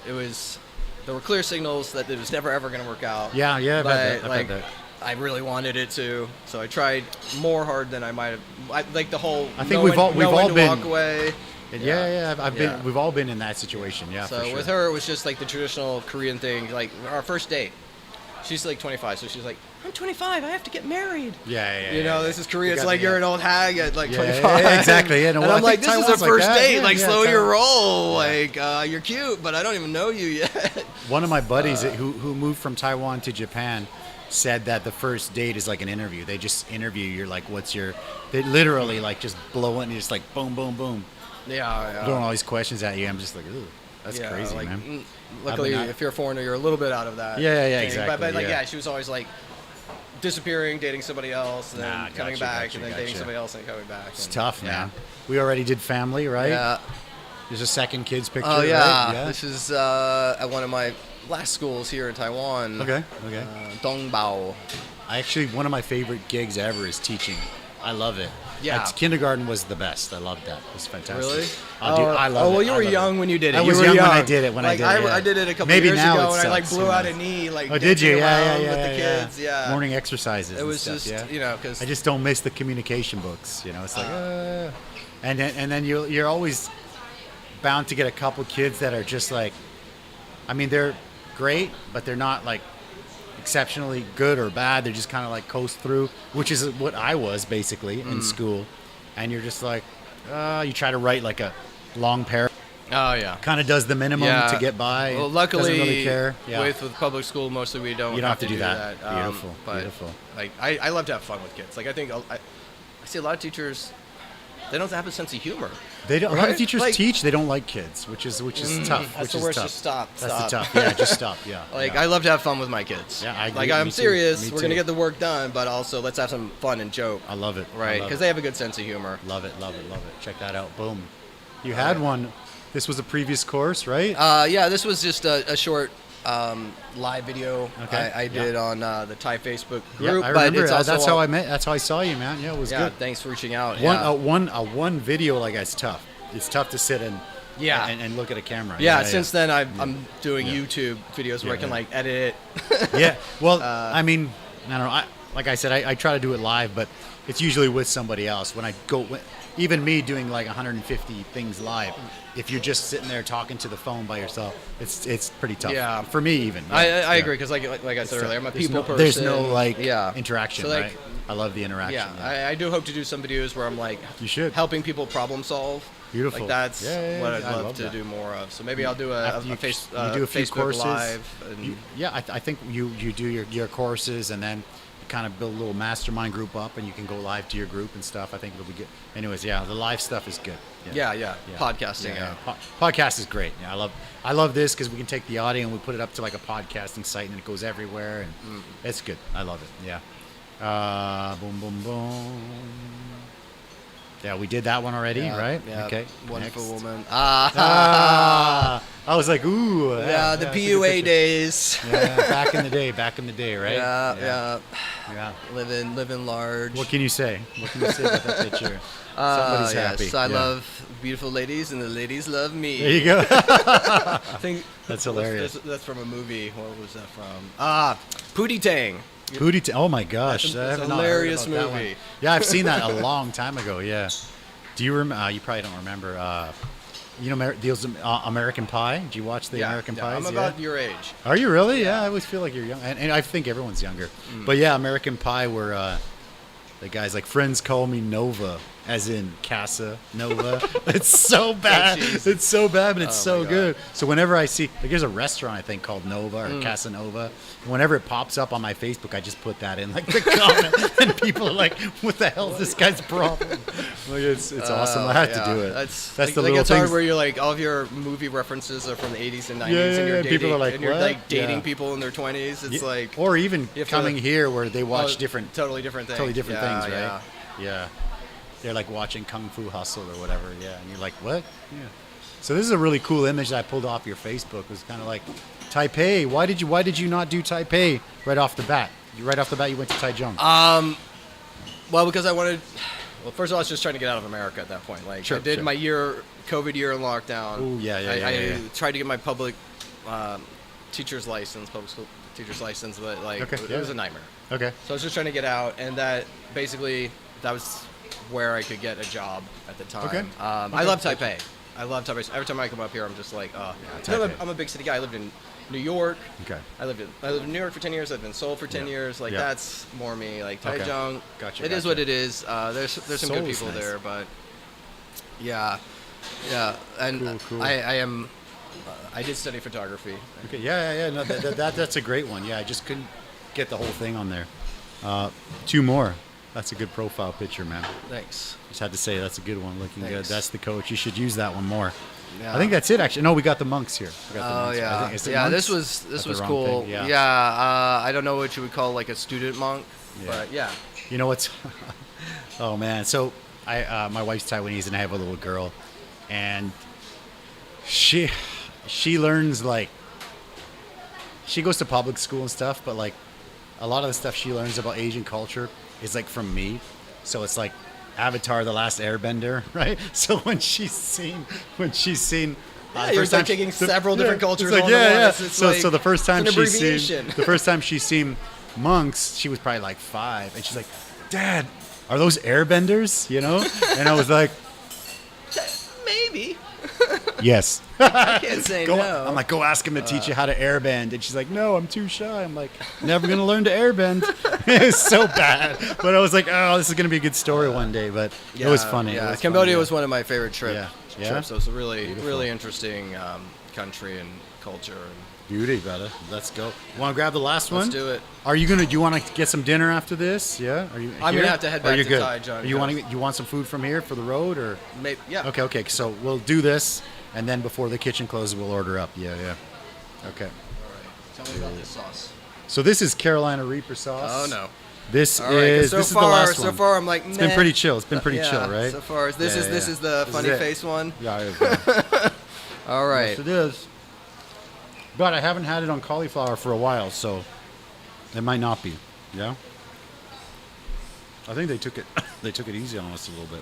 there were clear signals that it was never ever going to work out. Yeah. I bet that. I really wanted it to, so I tried more hard than I might have. Like the whole. I think we've all been. Walk away. Yeah. We've all been in that situation. Yeah. So for sure. with her, it was just like the traditional Korean thing. Like our first date, she's like 25, so she's like, I'm 25. I have to get married. Yeah. This is Korea. It's like you're an old hag at like 25. Yeah, exactly. Yeah, and I'm like, this is our first date. Like, slow your roll. Yeah. Like, you're cute, but I don't even know you yet. One of my buddies who moved from Taiwan to Japan said that the first date is like an interview. They just interview. You're like, they literally like just blow it and just like boom, boom, boom. Yeah. Throwing all these questions at you. I'm just like, ooh, that's crazy, man. Luckily, if you're a foreigner, you're a little bit out of that. Yeah, exactly. But she was always like disappearing, dating somebody else, and then coming back, and then dating somebody else and coming back. It's tough, man. We already did family, right? Yeah. There's a second kid's picture. Oh, yeah. Right? Yeah. This is at one of my last schools here in Taiwan. Okay. Dongbao. One of my favorite gigs ever is teaching. I love it. Yeah. Kindergarten was the best. I loved that. It was fantastic. Really? I love it. Oh, well, you were young when you did it. I was young when I did it. I did it a couple years ago, and I like blew out a knee. Like, did you? Yeah. With the kids. Yeah. Morning exercises. It was and stuff, because I just don't miss the communication books. It's like, and then you're always bound to get a couple kids that are just like, I mean, they're great, but they're not like exceptionally good or bad. They're just kind of like coast through, which is what I was basically in school. And you're just like, you try to write like a long paragraph. Oh yeah. Kind of does the minimum to get by. Well, luckily, doesn't really care. With public school, mostly we don't. You don't have to do that. Beautiful. Like I love to have fun with kids. Like I think I see a lot of teachers. They don't have a sense of humor. They don't. Right? A lot of teachers teach. They don't like kids, which is tough. That's the worst. Just stop. That's the tough. Yeah, just stop. Yeah. I love to have fun with my kids. Yeah, I agree. Like I'm serious. We're gonna get the work done, but also let's have some fun and joke. I love it. Right, because they have a good sense of humor. Love it. Check that out. Boom. You had one. This was a previous course, right? Yeah. This was just a short live video I did on the Thai Facebook group. Yeah, I remember. But That's how I met. That's how I saw you, man. Yeah, it was good. Thanks for reaching out. One video like that's tough. It's tough to sit and look at a camera. Since then I'm doing YouTube videos where I can like edit it. Yeah. Well, I mean, I don't know. Like I said, I try to do it live, but it's usually with somebody else. When I go, even me doing like 150 things live, if you're just sitting there talking to the phone by yourself, it's pretty tough. Yeah. For me, even. I agree, because like I said earlier, I'm a people person. There's no interaction, so, right? I love the interaction. Yeah. I do hope to do some videos where I'm like helping people problem solve. Beautiful. Like that's what I'd love to do more of. So maybe I'll do a few Facebook courses. Live. And I think you do your courses, and then you kind of build a little mastermind group up, and you can go live to your group and stuff. I think it'll be good. Anyways, the live stuff is good. Yeah. Podcasting. Podcast is great. Yeah, I love this because we can take the audio and we put it up to like a podcasting site, and it goes everywhere, and it's good. I love it. Yeah. Boom, boom, boom. Yeah, we did that one already, right? Yeah. Okay. Wonderful Next. woman. I was like, ooh. Yeah, the PUA days. Yeah, back in the day, right? Yeah. Living large. What can you say? What can you say about that picture? Somebody's happy. Yes, I love beautiful ladies, and the ladies love me. There you go. I think that's hilarious. That's from a movie. What was that from? Pootie Tang. Oh my gosh, that's a hilarious movie. Yeah, I've seen that a long time ago. Yeah. Do you remember? You probably don't remember. Deals American Pie. Did you watch the American Pie? I'm about your age. Are you really? Yeah, I always feel like you're young, and I think everyone's younger. But yeah, American Pie, where The guy's like, friends call me Nova, as in Casa Nova. It's so bad. It's so bad, but it's so good. So whenever I see, like, there's a restaurant I think called Nova or Casa Nova. And whenever it pops up on my Facebook, I just put that in like the comment, and people are like, "What the hell is this guy's problem?" Like, it's awesome. I have to do it. That's the like little it's things. hard where you're like all of your movie references are from the 80s and 90s, and you're dating, people are like, and you're what? like dating people in their 20s. It's like, or even you have coming to, here where they watch totally different things, right? Yeah. They're like watching Kung Fu Hustle or whatever, and you're like, what? Yeah. So this is a really cool image that I pulled off your Facebook. It was kind of like, Taipei. Why did you not do Taipei right off the bat? Right off the bat, you went to Taichung. Well, because I wanted. Well, first of all, I was just trying to get out of America at that point. Like, I did my COVID year in lockdown. Oh, yeah. I tried to get my public teacher's license, public school teacher's license, but like it was a nightmare. Okay. So I was just trying to get out, and that was where I could get a job at the time. Okay. I love Taipei. I love Taipei. Every time I come up here, I'm just like, I'm a big city guy. I lived in New York. Okay. I lived in New York for 10 years. I've been in Seoul for 10 years. Like that's more me. Like Taichung. Gotcha. It is what it is. There's some good people there, but yeah. And cool. I did study photography. Okay. Yeah. No, that's a great one. Yeah, I just couldn't get the whole thing on there. 2 more. That's a good profile picture, man. Thanks. Just had to say that's a good one. Looking good. That's the coach. You should use that one more. Yeah. I think that's it. Actually, no, we got the monks here. Yeah. Monks? This was cool. Yeah. I don't know what you would call like a student monk, but yeah. You know what's? Oh man. So my wife's Taiwanese and I have a little girl, and she learns like she goes to public school and stuff, but like a lot of the stuff she learns about Asian culture is like from me. So it's like Avatar: The Last Airbender, right? So when she's seen you're like taking several different cultures. Like, all at once. So the first time she's seen monks, she was probably like 5, and she's like, "Dad, are those airbenders?" You know? And I was like, maybe. Yes. I can't say no. I'm like, go ask him to teach you how to airbend. And she's like, no, I'm too shy. I'm like, never going to learn to airbend. It's so bad. But I was like, oh, this is going to be a good story one day. But it was funny. Yeah, Cambodia was one of my favorite trips. Yeah. So it's a really interesting country and culture. Beauty, brother. Let's go. Want to grab the last one? Let's do it. Do you want to get some dinner after this? Yeah. I'm going to have to head back to Taichung. You want some food from here for the road, or? Maybe, yeah. Okay. So we'll do this, and then before the kitchen closes, we'll order up. Yeah. Okay. All right. Tell me about this sauce. So this is Carolina Reaper sauce. Oh no. This is the last one. So far, I'm like, it's been pretty chill. It's been pretty chill, right? So far, this is the funny face one. Yeah. All right. Yes, it is. But I haven't had it on cauliflower for a while, so it might not be. Yeah. I think they took it easy on us a little bit.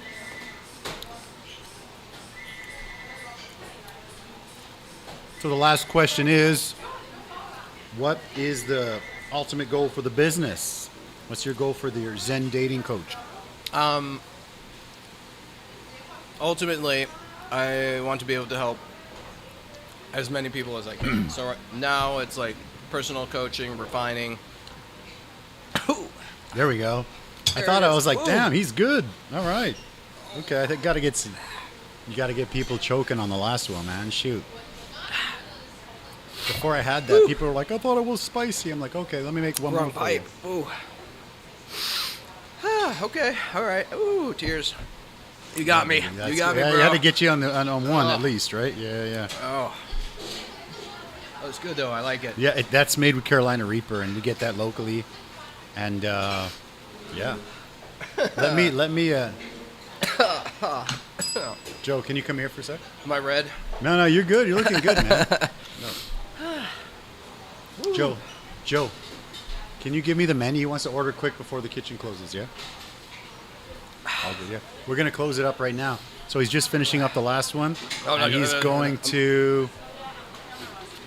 So the last question is, what is the ultimate goal for the business? What's your goal for your Zen Dating Coach? Ultimately, I want to be able to help as many people as I can. So now it's like personal coaching, refining. There we go. I thought I was like, damn, he's good. All right. Okay, I think you got to get people choking on the last one, man. Shoot. Before I had that, people were like, I thought it was spicy. I'm like, okay, let me make one more for you. Ooh. Okay. All right. Ooh, tears. You got me. You got me, bro. You had to get you on one at least, right? Yeah. Oh. Oh, it's good though. I like it. Yeah, that's made with Carolina Reaper, and you get that locally. And yeah. Let me. Joe, can you come here for a sec? Am I red? No, you're good. You're looking good, man. No. Joe, can you give me the menu? He wants to order quick before the kitchen closes, yeah? All good, yeah. We're going to close it up right now. So he's just finishing up the last one. He's going to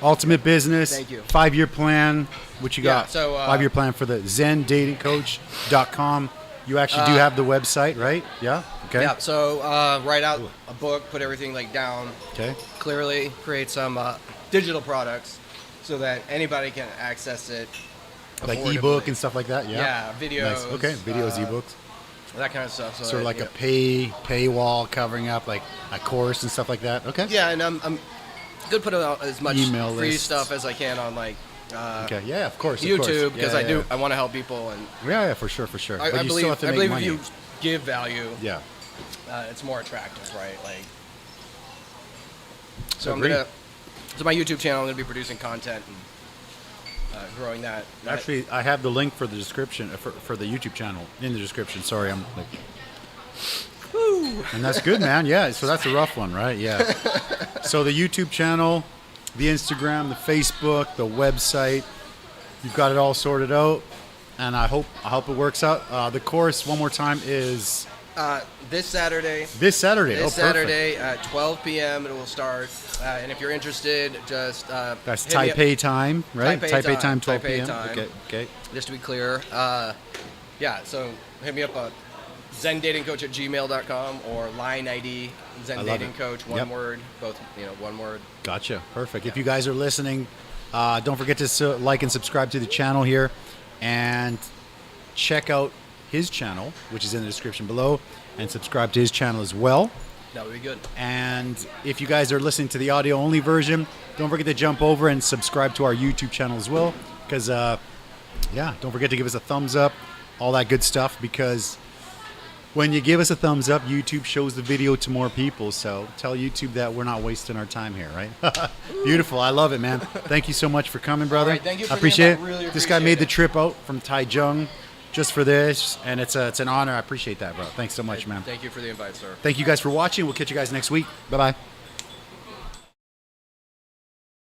Ultimate Business. Thank you. 5-year plan. What you got? So 5-year plan for the ZenDatingCoach.com. You actually do have the website, right? Yeah? Okay. Yeah, so write out a book, put everything like down. Okay. Clearly, create some digital products so that anybody can access it. Like ebook and stuff like that? Yeah. Yeah, videos. Nice. Okay, videos, ebooks. that kind of stuff. So sort of like a paywall covering up like a course and stuff like that. Okay. Yeah, and I'm good put out as much Email free lists. stuff as I can on like Okay. Yeah, of course. YouTube, because Yeah. I want to help people, and Yeah, for sure. But I you still have to make believe money. if you give value, Yeah. it's more attractive, right? Like, so Agreed. so my YouTube channel, I'm gonna be producing content and growing that. Actually, I have the link for the description for the YouTube channel in the description. Sorry, I'm like. Woo. And that's good, man. Yeah. So that's a rough one, right? Yeah. So the YouTube channel, the Instagram, the Facebook, the website, you've got it all sorted out, and I hope it works out. The course, one more time, is this Saturday. this Saturday. This Oh, perfect. Saturday at 12 p.m. it will start. And if you're interested, just That's hit me up. Taipei time, right? Taipei time, 12 Taipei p.m. time. Okay. Just to be clear, yeah. So hit me up at zendatingcoach@gmail.com or line ID Zen love Dating it. Coach, one Yep. word, both one word. Gotcha. Perfect. If you guys are listening, don't forget to like and subscribe to the channel here, and check out his channel, which is in the description below, and subscribe to his channel as well. That would be good. And if you guys are listening to the audio only version, don't forget to jump over and subscribe to our YouTube channel as well, because don't forget to give us a thumbs up, all that good stuff, because when you give us a thumbs up, YouTube shows the video to more people. So tell YouTube that we're not wasting our time here, right? Beautiful. I love it, man. Thank you so much for coming, brother. All right, thank you for I appreciate the invite. Really This guy appreciate made the it. trip out from Taichung just for this, and it's an honor. I appreciate that, bro. Thanks so much, man. Thank you for the invite, sir. Thank you guys for watching. We'll catch you guys next week. Bye-bye.